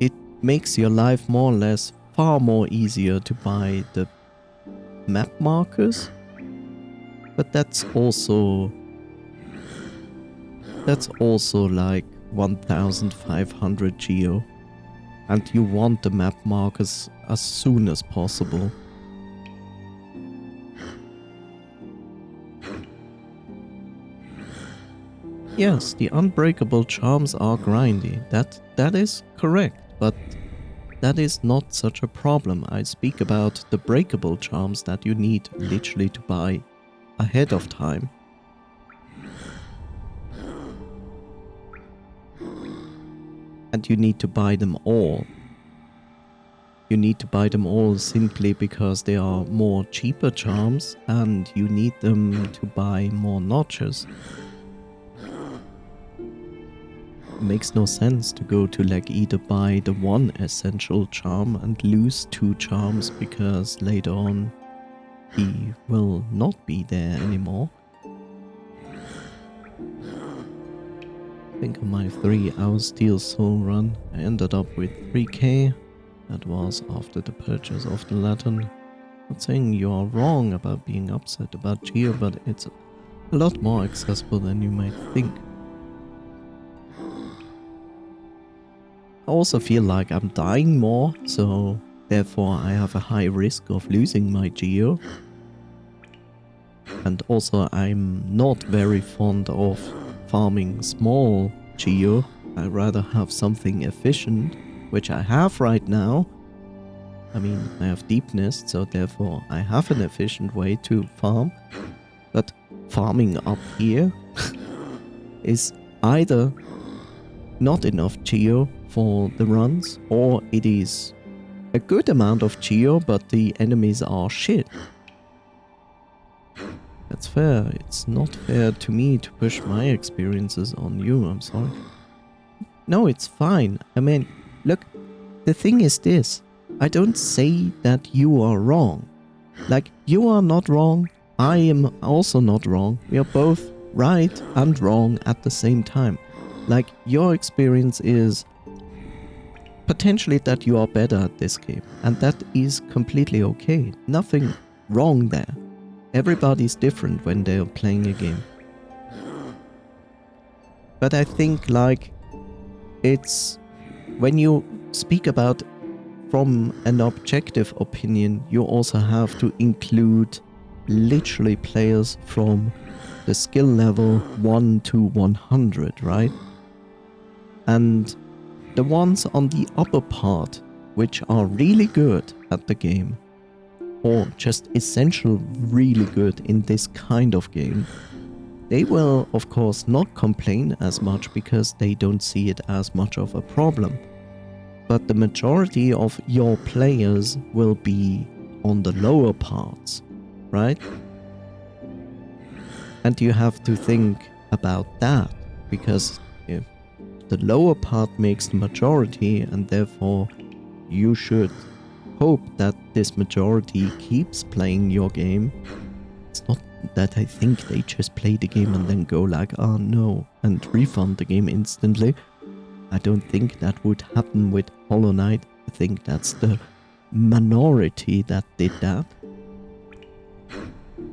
it makes your life more or less far more easier to buy the map markers, but that's also like 1500 Geo, and you want the map markers as soon as possible. Yes, the unbreakable charms are grindy, that is correct, but that is not such a problem. I speak about the breakable charms that you need literally to buy ahead of time. And you need to buy them all. You need to buy them all simply because they are more cheaper charms and you need them to buy more notches. Makes no sense to go to Leg Eater buy the one essential charm and lose 2 charms because later on he will not be there anymore. I think on my 3-hour Steel Soul run I ended up with 3k. That was after the purchase of the Lantern. Not saying you are wrong about being upset about Geo, but it's a lot more accessible than you might think. I also feel like I'm dying more, so therefore I have a high risk of losing my Geo. And also I'm not very fond of farming small Geo. I rather have something efficient, which I have right now. I mean, I have deepness, so therefore I have an efficient way to farm. But farming up here is either not enough Geo for the runs, or it is a good amount of Geo, but the enemies are shit. That's fair. It's not fair to me to push my experiences on you, I'm sorry. No, it's fine. I mean, look, the thing is this. I don't say that you are wrong. Like, you are not wrong, I am also not wrong. We are both right and wrong at the same time. Like, your experience is potentially that you are better at this game, and that is completely okay. Nothing wrong there. Everybody's different when they're playing a game. But I think, like, it's when you speak about from an objective opinion, you also have to include literally players from the skill level 1 to 100, right? And the ones on the upper part, which are really good at the game, or just essential really good in this kind of game, they will of course not complain as much because they don't see it as much of a problem. But the majority of your players will be on the lower parts, right? And you have to think about that, because the lower part makes the majority, and therefore you should hope that this majority keeps playing your game. It's not that I think they just play the game and then go like, oh no, and refund the game instantly. I don't think that would happen with Hollow Knight. I think that's the minority that did that.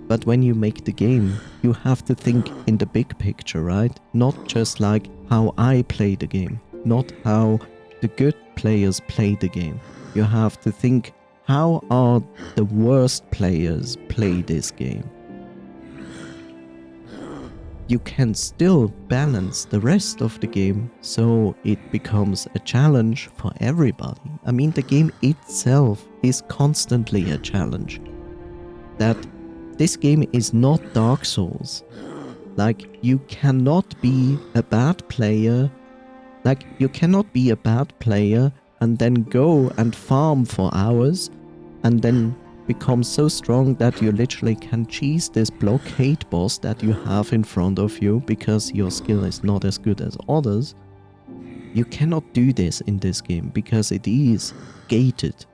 But when you make the game, you have to think in the big picture, right? Not just like how I play the game, not how the good players play the game. You have to think, how are the worst players play this game? You can still balance the rest of the game so it becomes a challenge for everybody. I mean, the game itself is constantly a challenge. That this game is not Dark Souls. Like, you cannot be a bad player. Like, you cannot be a bad player and then go and farm for hours and then become so strong that you literally can cheese this blockade boss that you have in front of you because your skill is not as good as others. You cannot do this in this game because it is gated.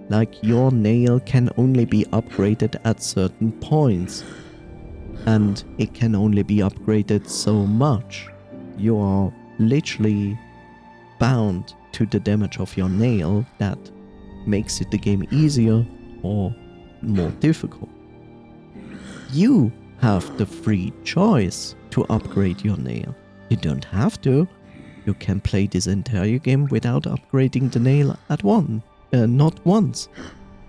Like, your nail can only be upgraded at certain points, and it can only be upgraded so much. You are literally bound to the damage of your nail that makes it the game easier or more difficult. You have the free choice to upgrade your nail. You don't have to. You can play this entire game without upgrading the nail at not once,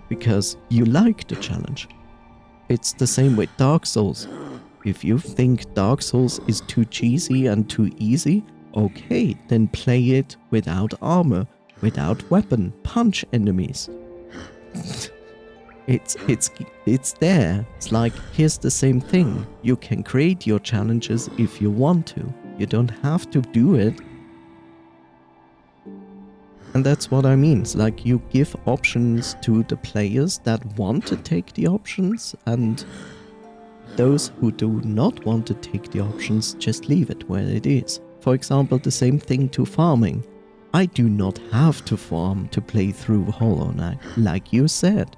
because you like the challenge. It's the same with Dark Souls. If you think Dark Souls is too cheesy and too easy, okay, then play it without armor, without weapon, punch enemies. It's there. It's like, here's the same thing. You can create your challenges if you want to. You don't have to do it. And that's what I mean. It's like, you give options to the players that want to take the options, and those who do not want to take the options just leave it where it is. For example, the same thing to farming. I do not have to farm to play through Hollow Knight, like you said.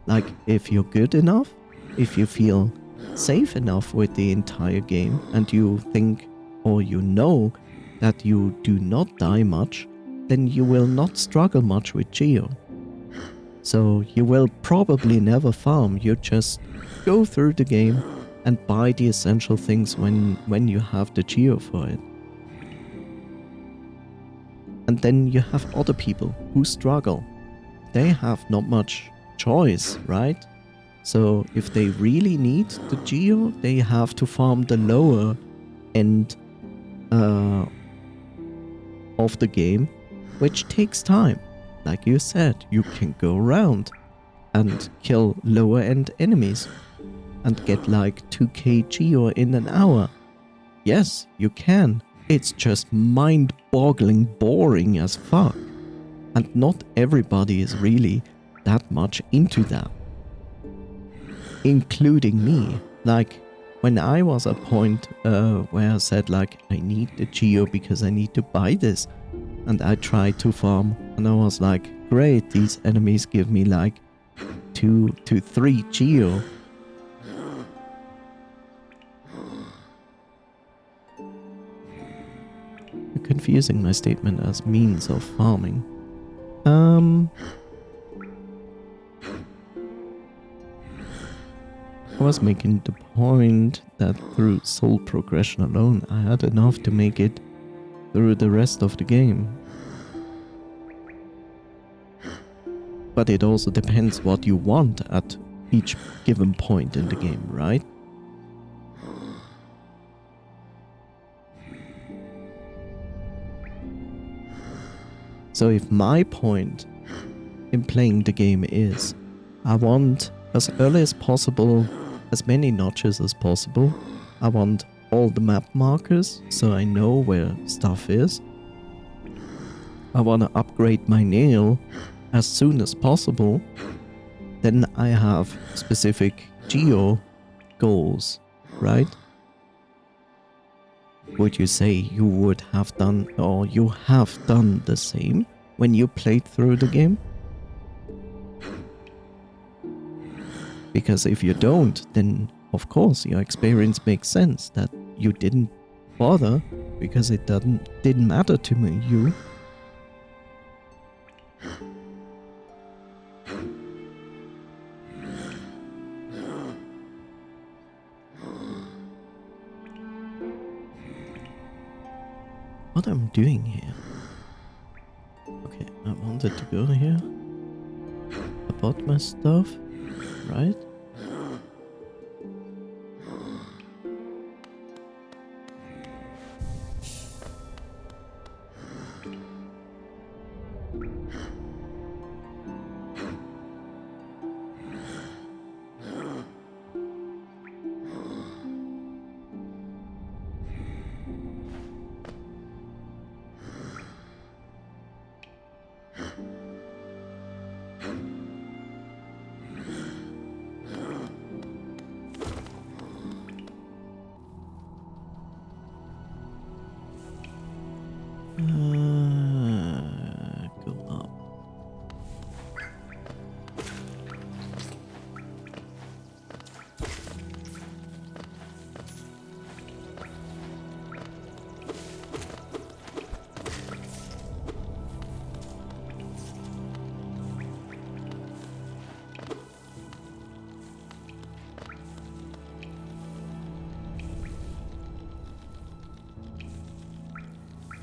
Like, if you're good enough, if you feel safe enough with the entire game, and you think, or you know, that you do not die much, then you will not struggle much with Geo. So you will probably never farm, you just go through the game and buy the essential things when you have the Geo for it. And then you have other people who struggle. They have not much choice, right? So if they really need the Geo, they have to farm the lower end of the game, which takes time. Like you said, you can go around and kill lower end enemies and get like 2k Geo in an hour. Yes, you can. It's just mind-boggling boring as fuck. And not everybody is really that much into that. Including me. Like, when I was at a point where I said like, I need the Geo because I need to buy this. And I tried to farm, and I was like, great, these enemies give me like 2 to 3 Geo. You're confusing my statement as means of farming. I was making the point that through soul progression alone, I had enough to make it through the rest of the game. But it also depends what you want at each given point in the game, right? So if my point in playing the game is, I want as early as possible, as many notches as possible, I want all the map markers so I know where stuff is. I want to upgrade my nail as soon as possible. Then I have specific Geo goals, right? would you say you would have done, or you have done the same when you played through the game? Because if you don't, then of course your experience makes sense that you didn't bother because it didn't matter to me, you. What I'm doing here? Okay, I wanted to go here. I bought my stuff, right? Go up.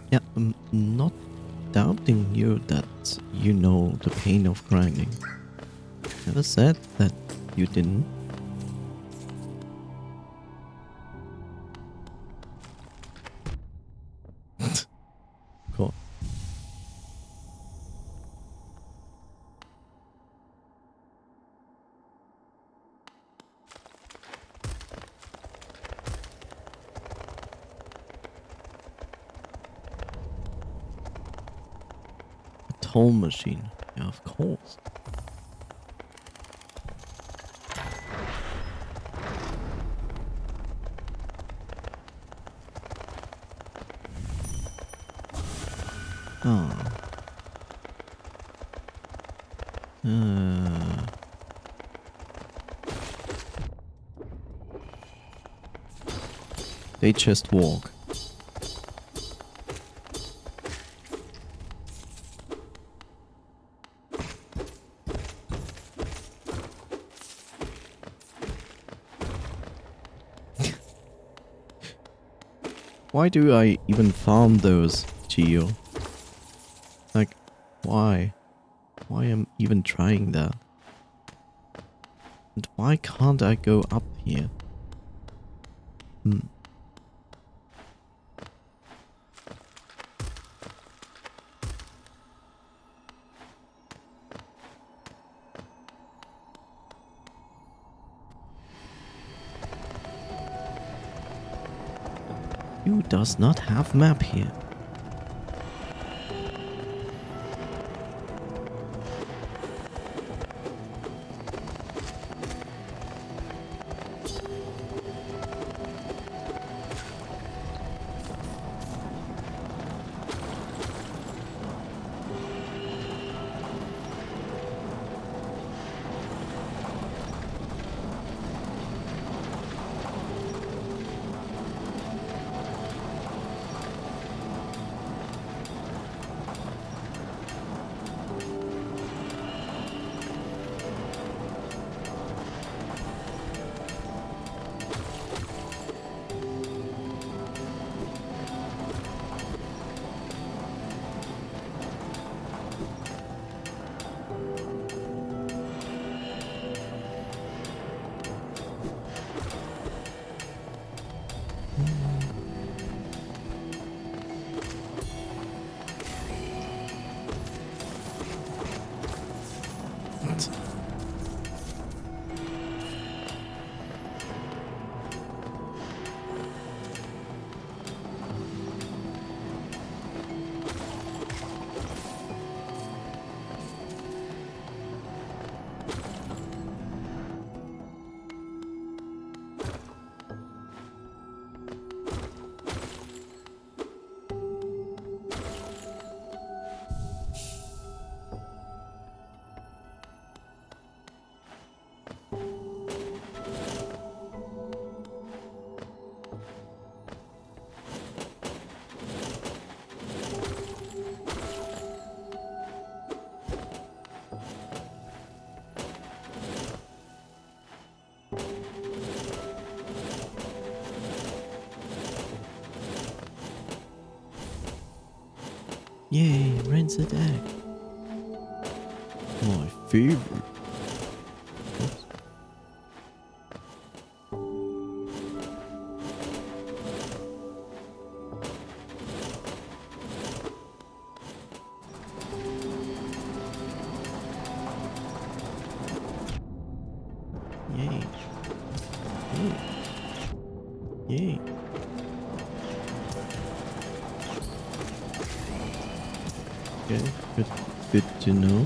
Yeah, I'm not doubting you that you know the pain of grinding. Never said that you didn't. Cool. A toll machine. Yeah, of course. Oh. They just walk. Why do I even farm those, Geo? Like, why? Why am I even trying that? And why can't I go up here? You does not have map here. Yay, rancid egg. My favorite. Oops. Yay. Yay. Yay. Okay, good to know.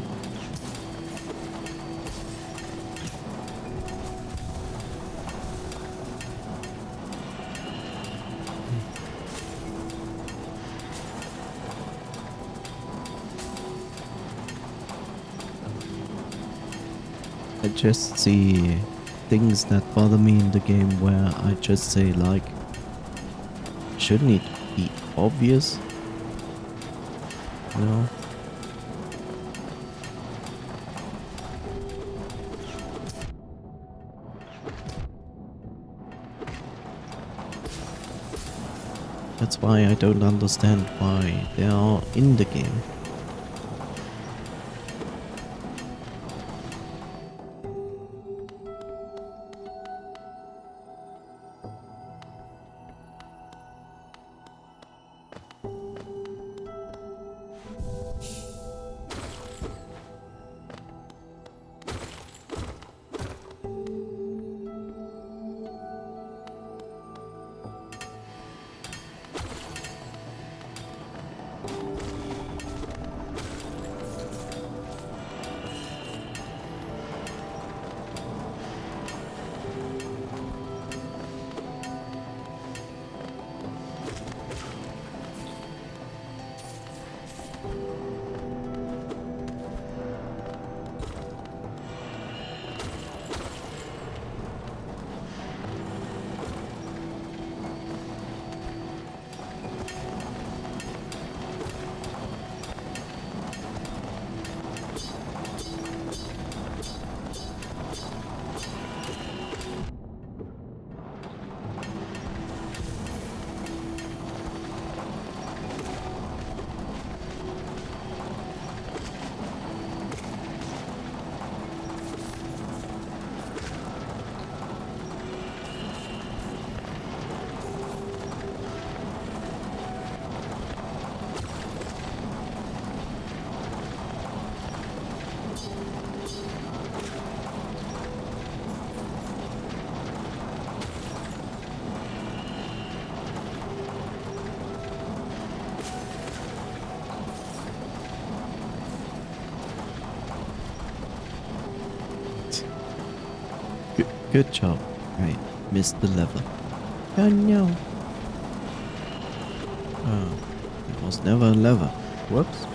I just see things that bother me in the game where I just say like, shouldn't it be obvious? You know? That's why I don't understand why they are in the game. Good job. I missed the level. Oh no. Oh, it was never a lever. Whoops.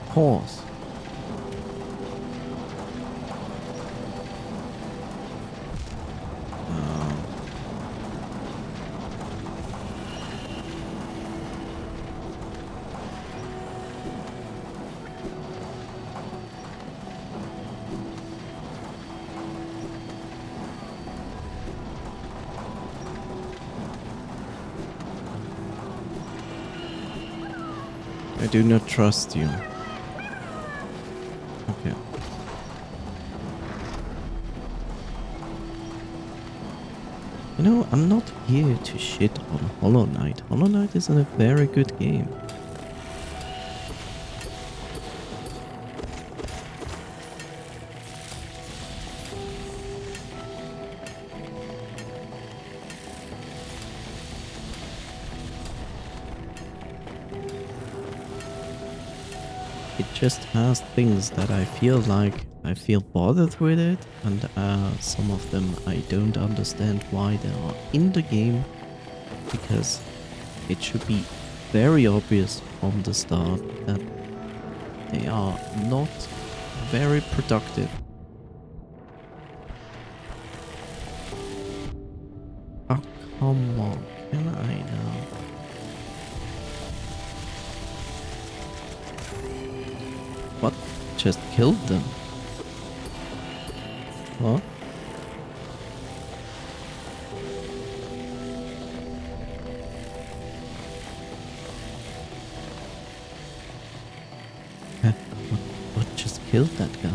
Horse. I do not trust you. Okay. You know, I'm not here to shit on Hollow Knight. Hollow Knight is a very good game. It just has things that I feel bothered with it, and some of them I don't understand why they are in the game, because it should be very obvious from the start that they are not very productive. Oh, come on, can I now? What? Just killed them? Huh? Huh? What just killed that guy?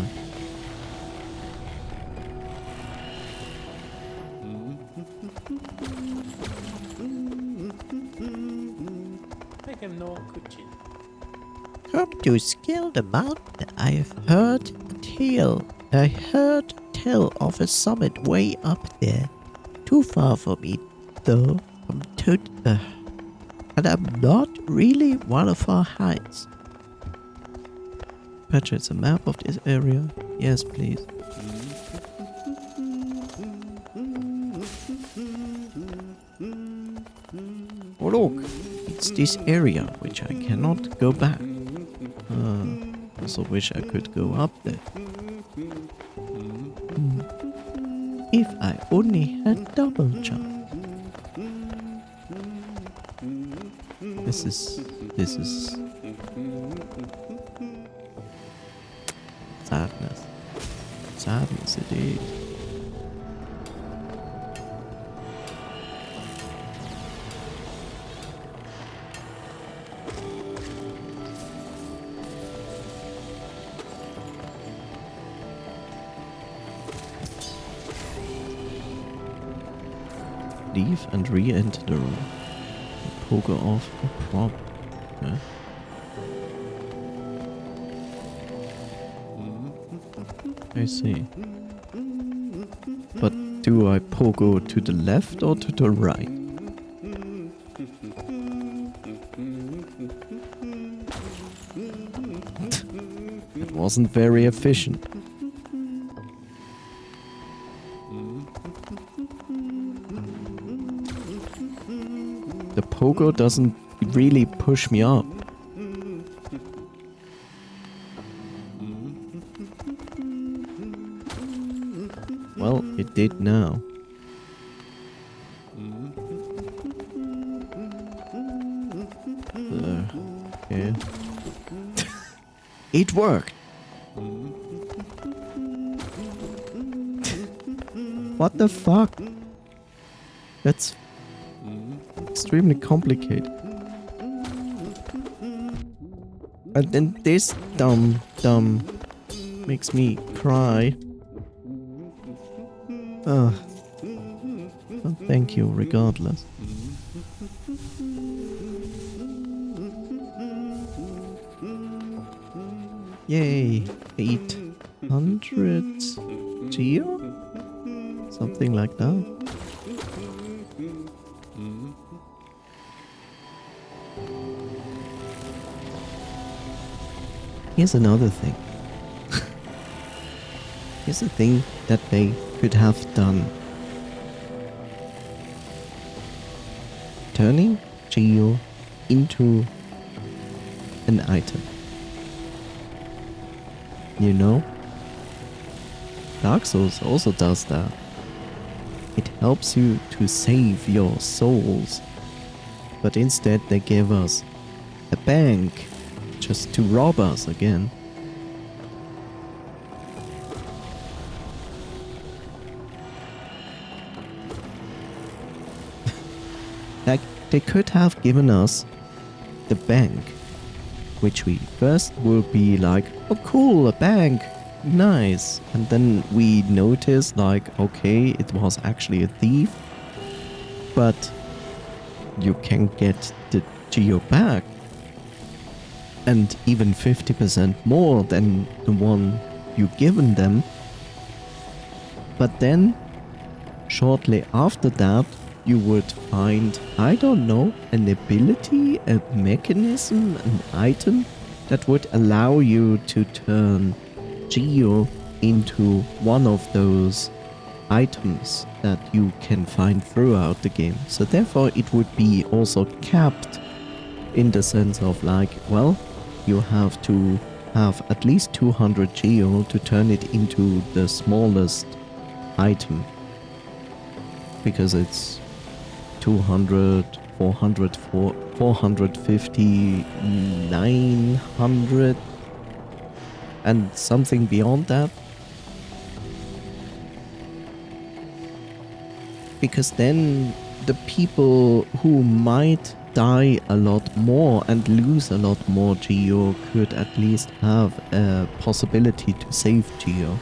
I have no kitchen. Hope you skilled about. I heard tell of a summit way up there. Too far for me, though. And I'm not really one of our heights. Purchase a map of this area? Yes, please. Oh look, it's this area which I cannot go back. Also wish I could go up there. If I only had double jump. This is sadness. Sadness it is. Leave and re-enter the room. Poker off a prop. Okay. I see. But do I pogo to the left or to the right? It wasn't very efficient. The pogo doesn't really push me up. Well, it did now. Okay. It worked. What the fuck? That's extremely complicated. And then this dumb makes me cry. Well, thank you regardless. Yay, 800 geo? Something like that. Here's another thing. Here's a thing that they could have done. Turning geo into an item. You know? Dark Souls also does that. It helps you to save your souls. But instead they gave us a bank just to rob us again. Like, they could have given us the bank, which we first will be like, oh cool, a bank, nice. And then we notice like, okay, it was actually a thief, but you can get the geo back. And even 50% more than the one you given them. But then, shortly after that, you would find, I don't know, an ability, a mechanism, an item that would allow you to turn geo into one of those items that you can find throughout the game. So therefore it would be also capped in the sense of like, well, you have to have at least 200 geo to turn it into the smallest item. Because it's 200, 400, 450, 900. And something beyond that. Because then the people who might die a lot more and lose a lot more Geo could at least have a possibility to save Geo.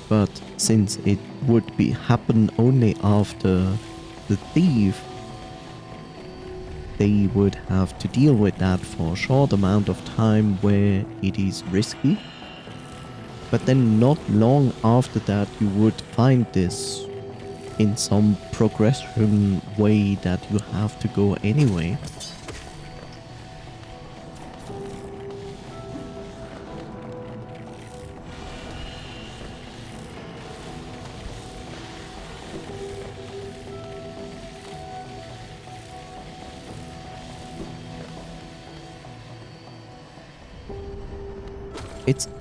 But since it would happen only after the thief, they would have to deal with that for a short amount of time where it is risky. But then not long after that you would find this in some progression way that you have to go anyway.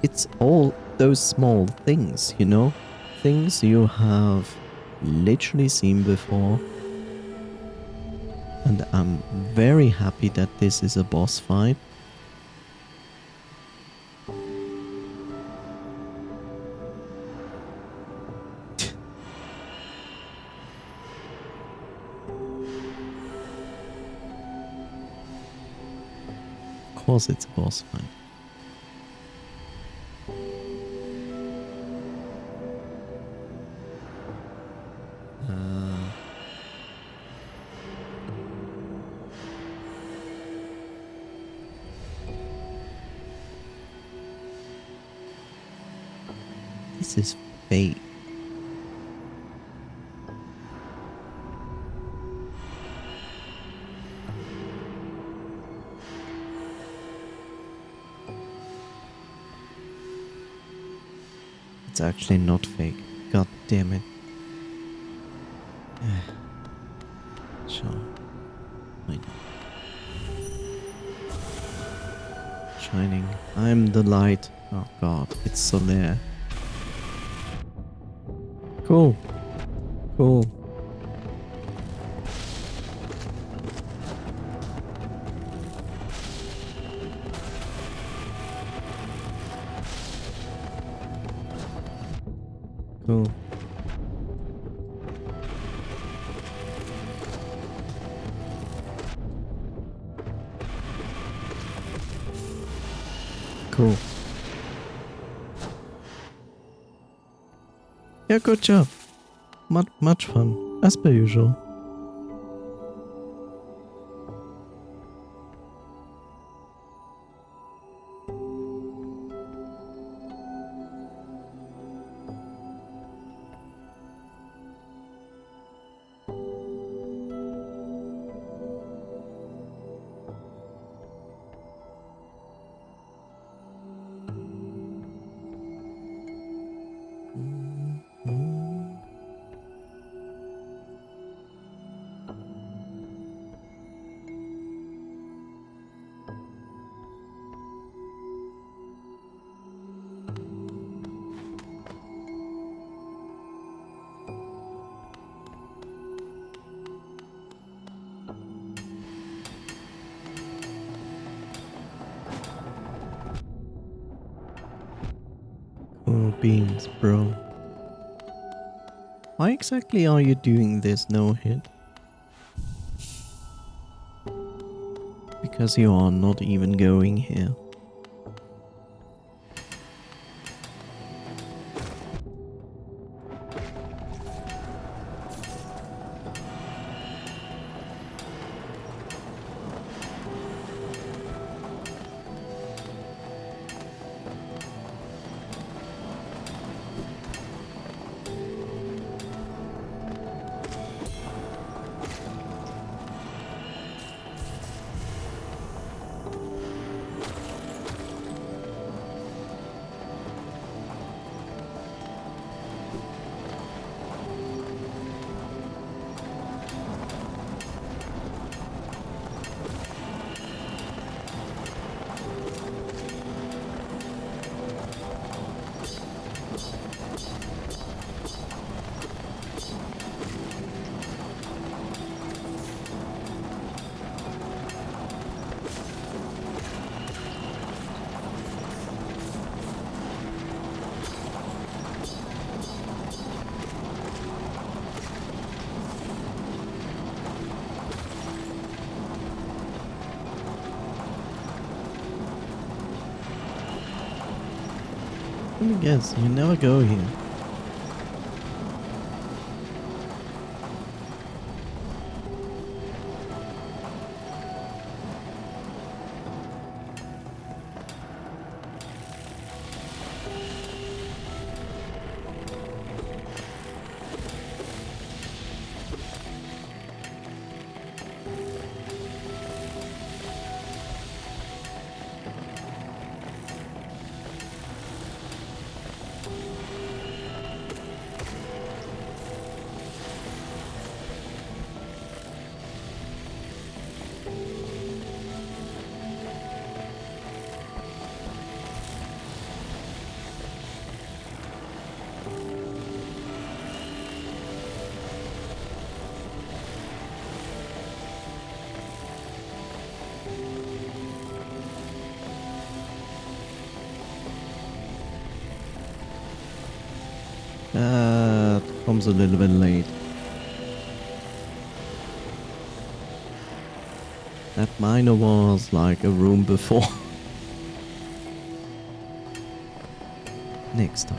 It's all those small things, you know? Things you have literally seen before. And I'm very happy that this is a boss fight. Of course it's a boss fight. This is fake. It's actually not fake. God damn it. Sure. Why not? Shining. I'm the light. Oh god, it's Solaire. Cool. Cool. Cool. Cool. Yeah, good job. Much fun, as per usual. Cool beans, bro. Why exactly are you doing this no-hit? Because you are not even going here. Let me guess, you never go here. That comes a little bit late. That miner was like a room before. Next time.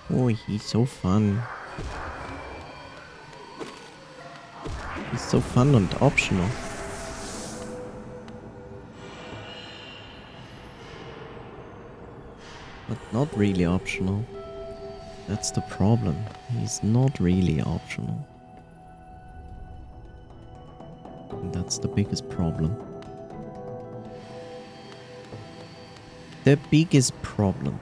Oh, he's so fun. He's so fun and optional. But not really optional. That's the problem. He's not really optional. And that's the biggest problem. The biggest problem.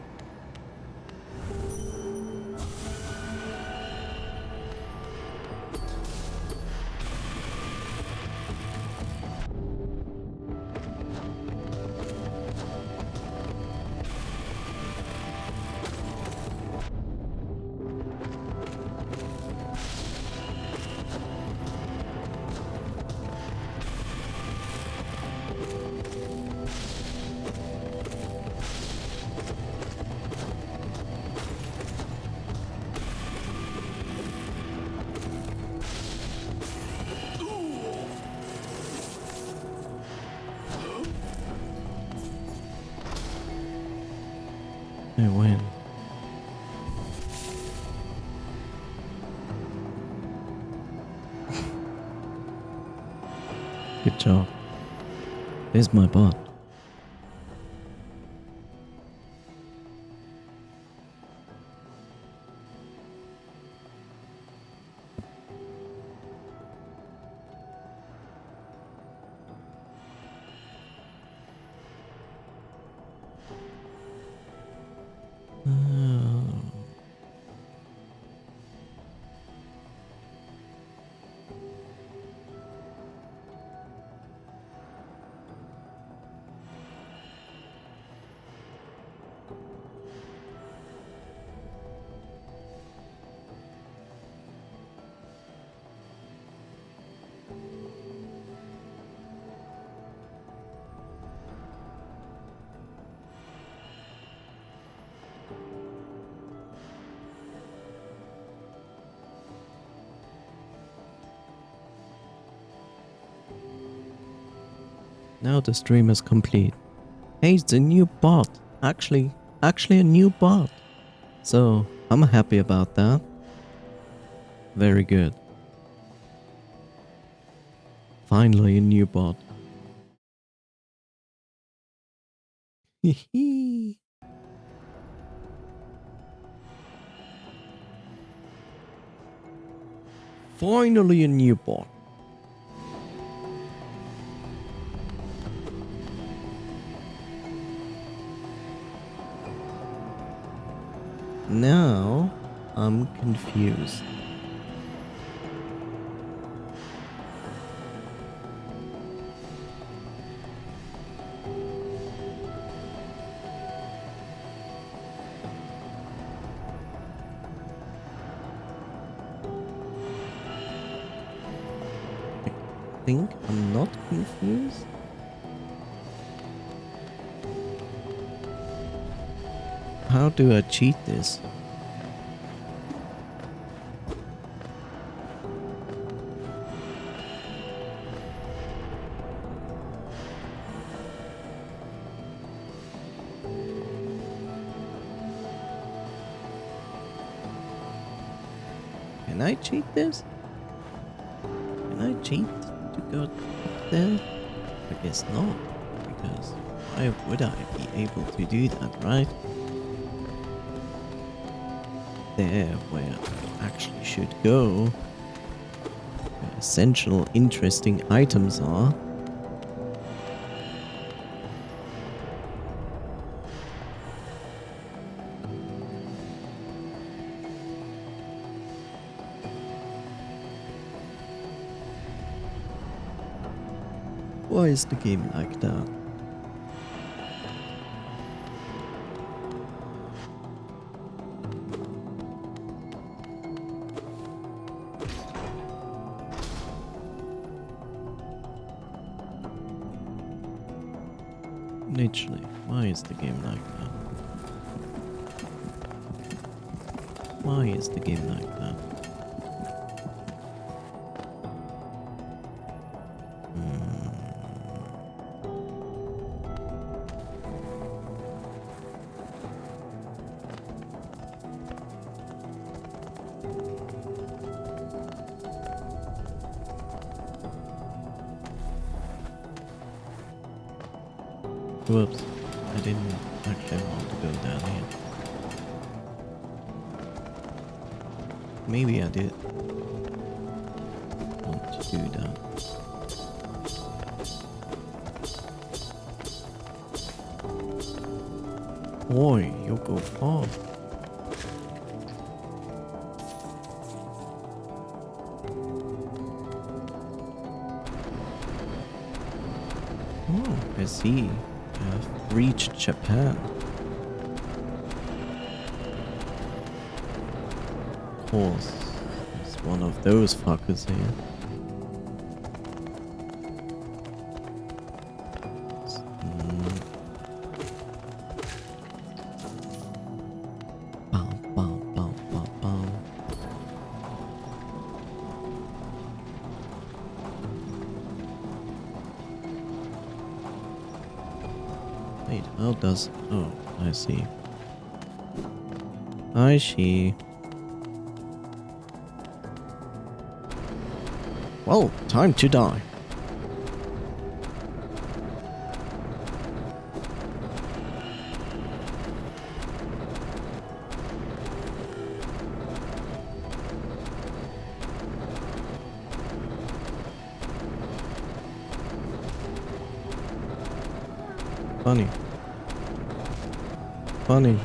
I win. Good job. There's my bot. Now the stream is complete. Hey, it's a new bot. Actually a new bot. So, I'm happy about that. Very good. Finally a new bot. Finally a new bot. Now, I'm confused. think I'm not confused. How do I cheat this? Can I cheat this? Can I cheat to go up there? I guess not, because why would I be able to do that, right? There, where I actually should go, where essential, interesting items are. Why is the game like that? Literally, why is the game like that? Why is the game like that? Whoops, I didn't actually want to go down here. Maybe I did want to do that. Oi, you go far. Oh, I see. I've reached Japan. Of course, it's one of those fuckers here. Bow, bow, bow, bow, bow. Wait, how does... Oh, I see. I see. Well, time to die. Funny. Funny.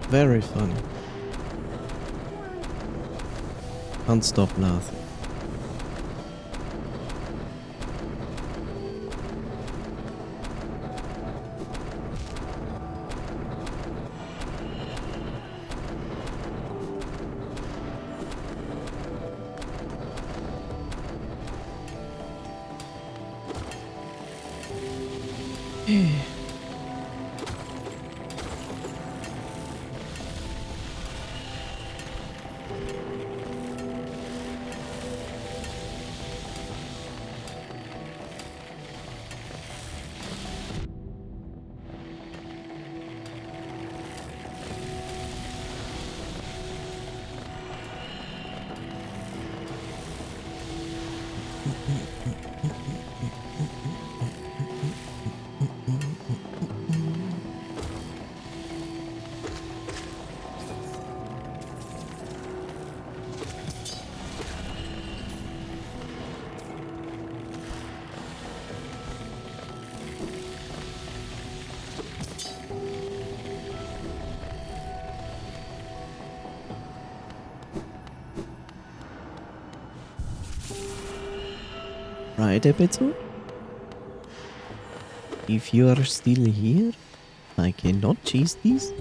Very funny. Can't stop laughing. Right, episode? If you are still here, I cannot chase this.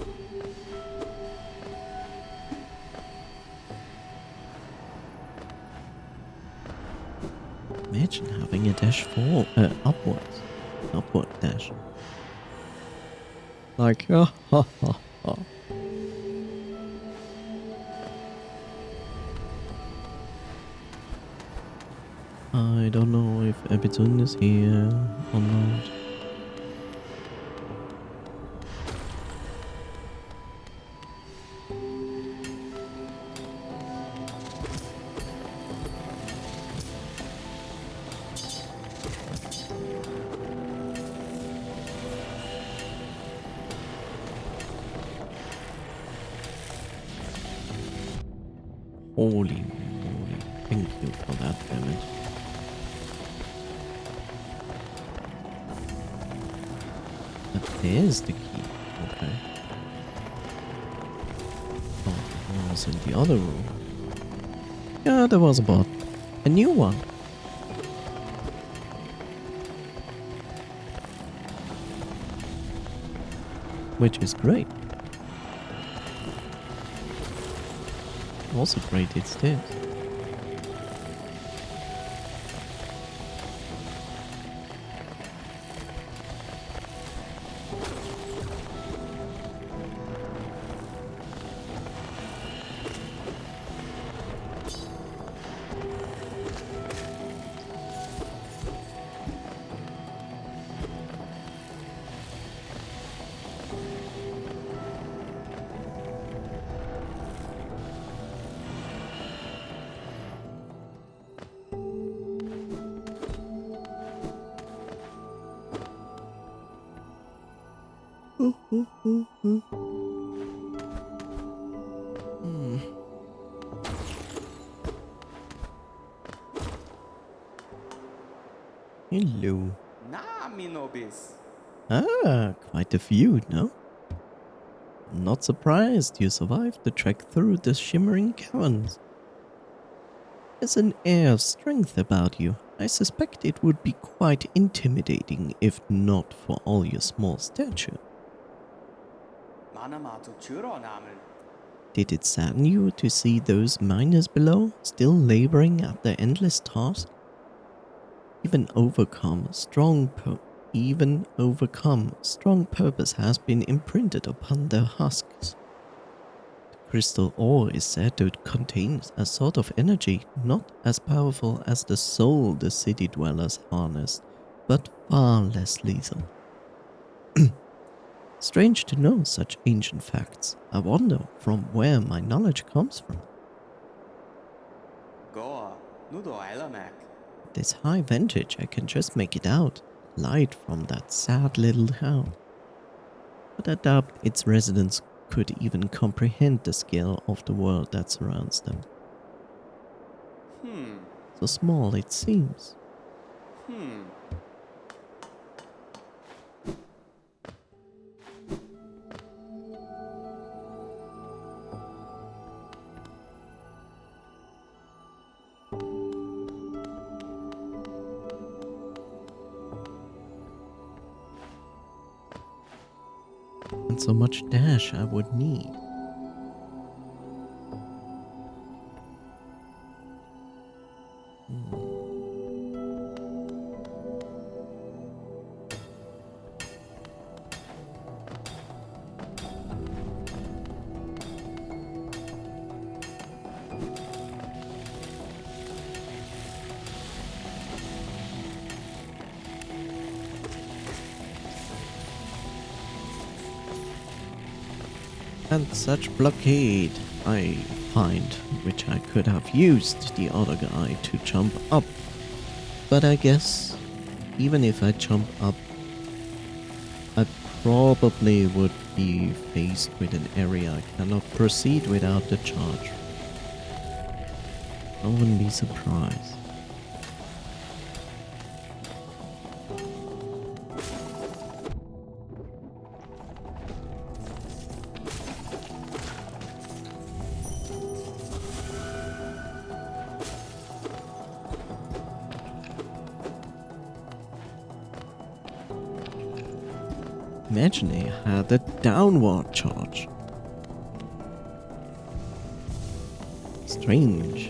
a dash upwards. Upward dash. Like, ha ha ha ha. I don't know if Epitun is here or not. Holy moly. Thank you for that damage. But there's the key. Okay. Oh, it was in the other room. Yeah, there was a bot. A new one. Which is great. Also great it's this. Hello. Na, mi nobis. Ah, quite a few, no? I'm not surprised you survived the trek through the shimmering caverns. There's an air of strength about you. I suspect it would be quite intimidating if not for all your small stature. Manamatu churo namen. Did it sadden you to see those miners below, still laboring at their endless task? Even overcome, strong purpose has been imprinted upon their husks. The crystal ore is said to contain a sort of energy not as powerful as the soul the city dwellers harnessed, but far less lethal. Strange to know such ancient facts. I wonder from where my knowledge comes from. Goa, nudo ailamak. At this high vantage, I can just make it out. Light from that sad little town. But I doubt its residents could even comprehend the scale of the world that surrounds them. So small it seems. And so much dash I would need. And such blockade I find, which I could have used the other guy to jump up. But I guess even if I jump up, I probably would be faced with an area I cannot proceed without the charge. I wouldn't be surprised. Imagine I had a downward charge. Strange.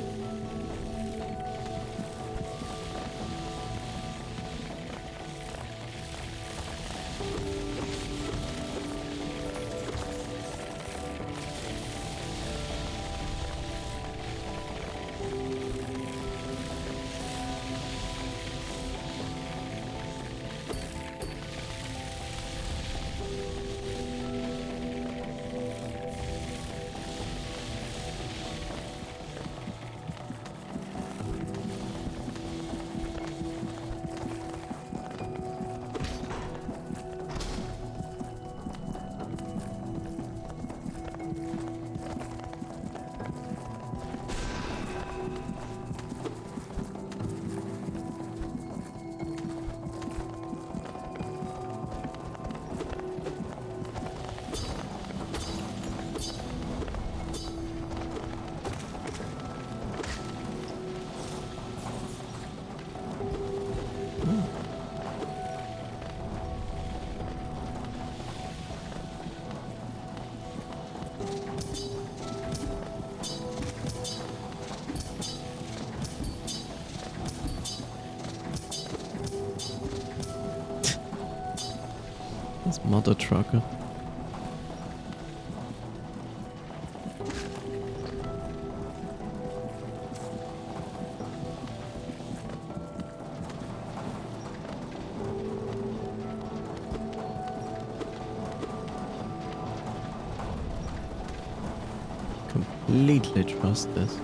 This mother trucker. Completely trust this.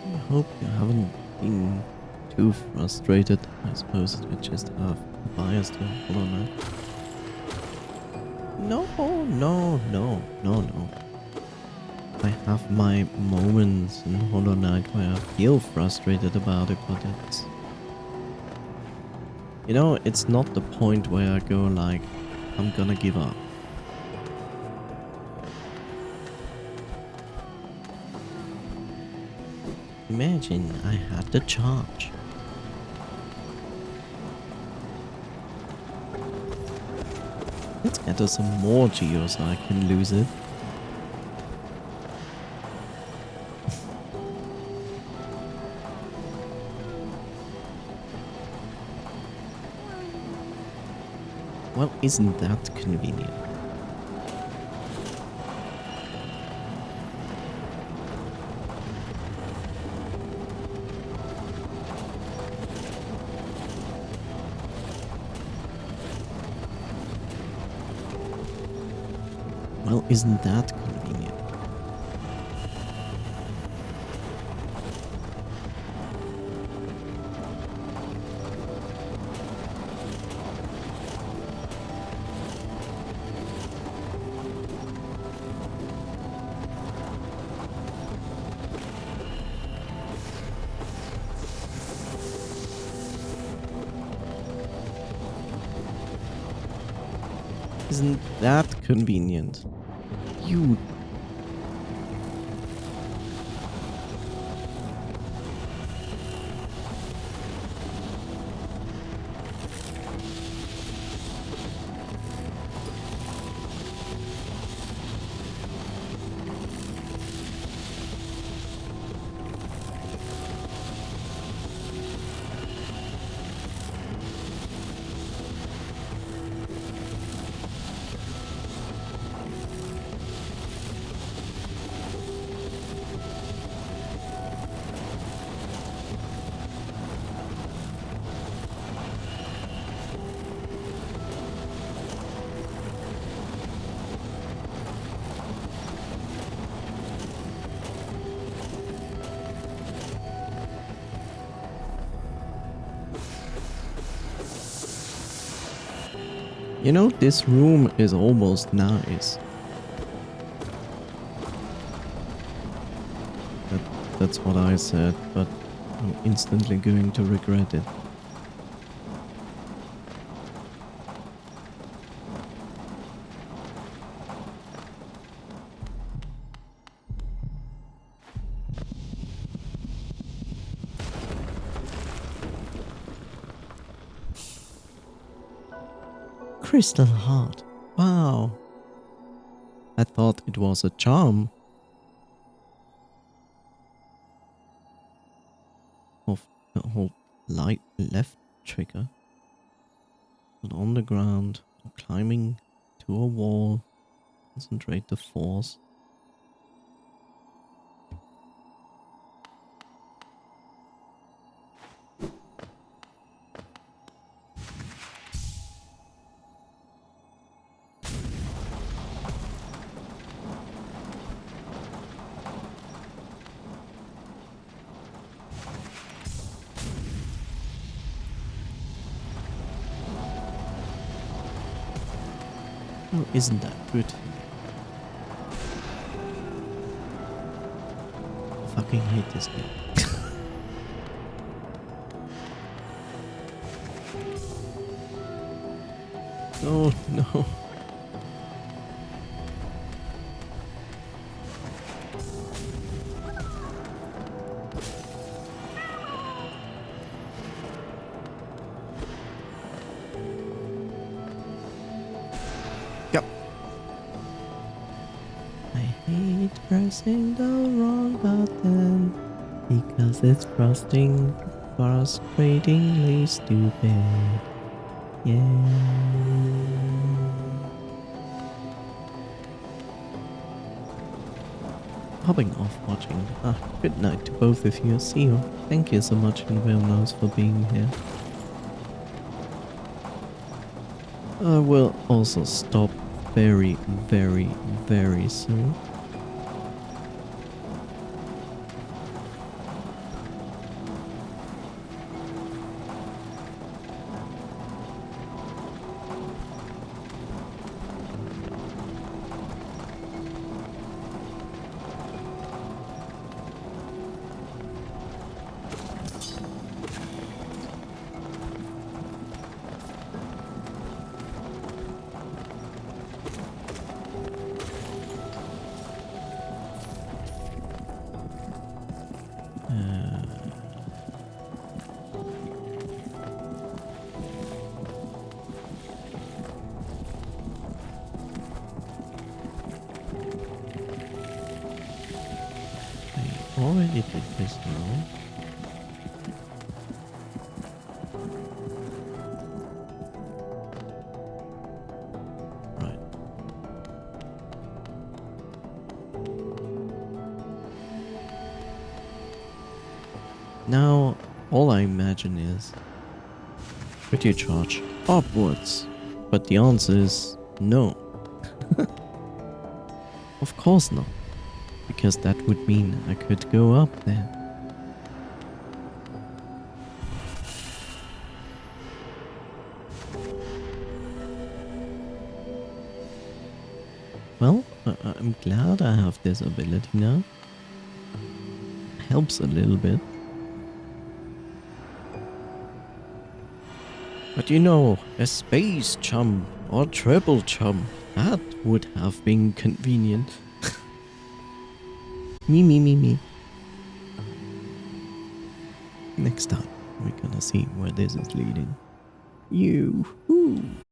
I hope you haven't been too frustrated. I suppose I just have a bias to Hollow Knight. No, no, no, no, no. I have my moments in Hollow Knight where I feel frustrated about it, but it's... You know, it's not the point where I go like, I'm gonna give up. Imagine I had the charge. Let's get us some more Geo so I can lose it. Well, isn't that convenient? Well, isn't that convenient? Isn't that convenient? You... You know, this room is almost nice. That's what I said, but I'm instantly going to regret it. Crystal heart. Wow. I thought it was a charm. Hold light left trigger. But on the ground, climbing to a wall. Concentrate the force. Oh, isn't that good? I fucking hate this game. Oh no. Yep. I hate pressing the wrong button because it's frustratingly stupid. Yeah. Hopping off watching. Good night to both of you. See you. Thank you so much in Wales for being here. I will also stop very, very, very soon. I already did this now. Right. Now, all I imagine is, could you charge upwards? But the answer is no. Of course not. Because that would mean I could go up there. Well, I'm glad I have this ability now. Helps a little bit. But you know, a space jump or triple jump, that would have been convenient. Me. Next time, we're gonna see where this is leading. You.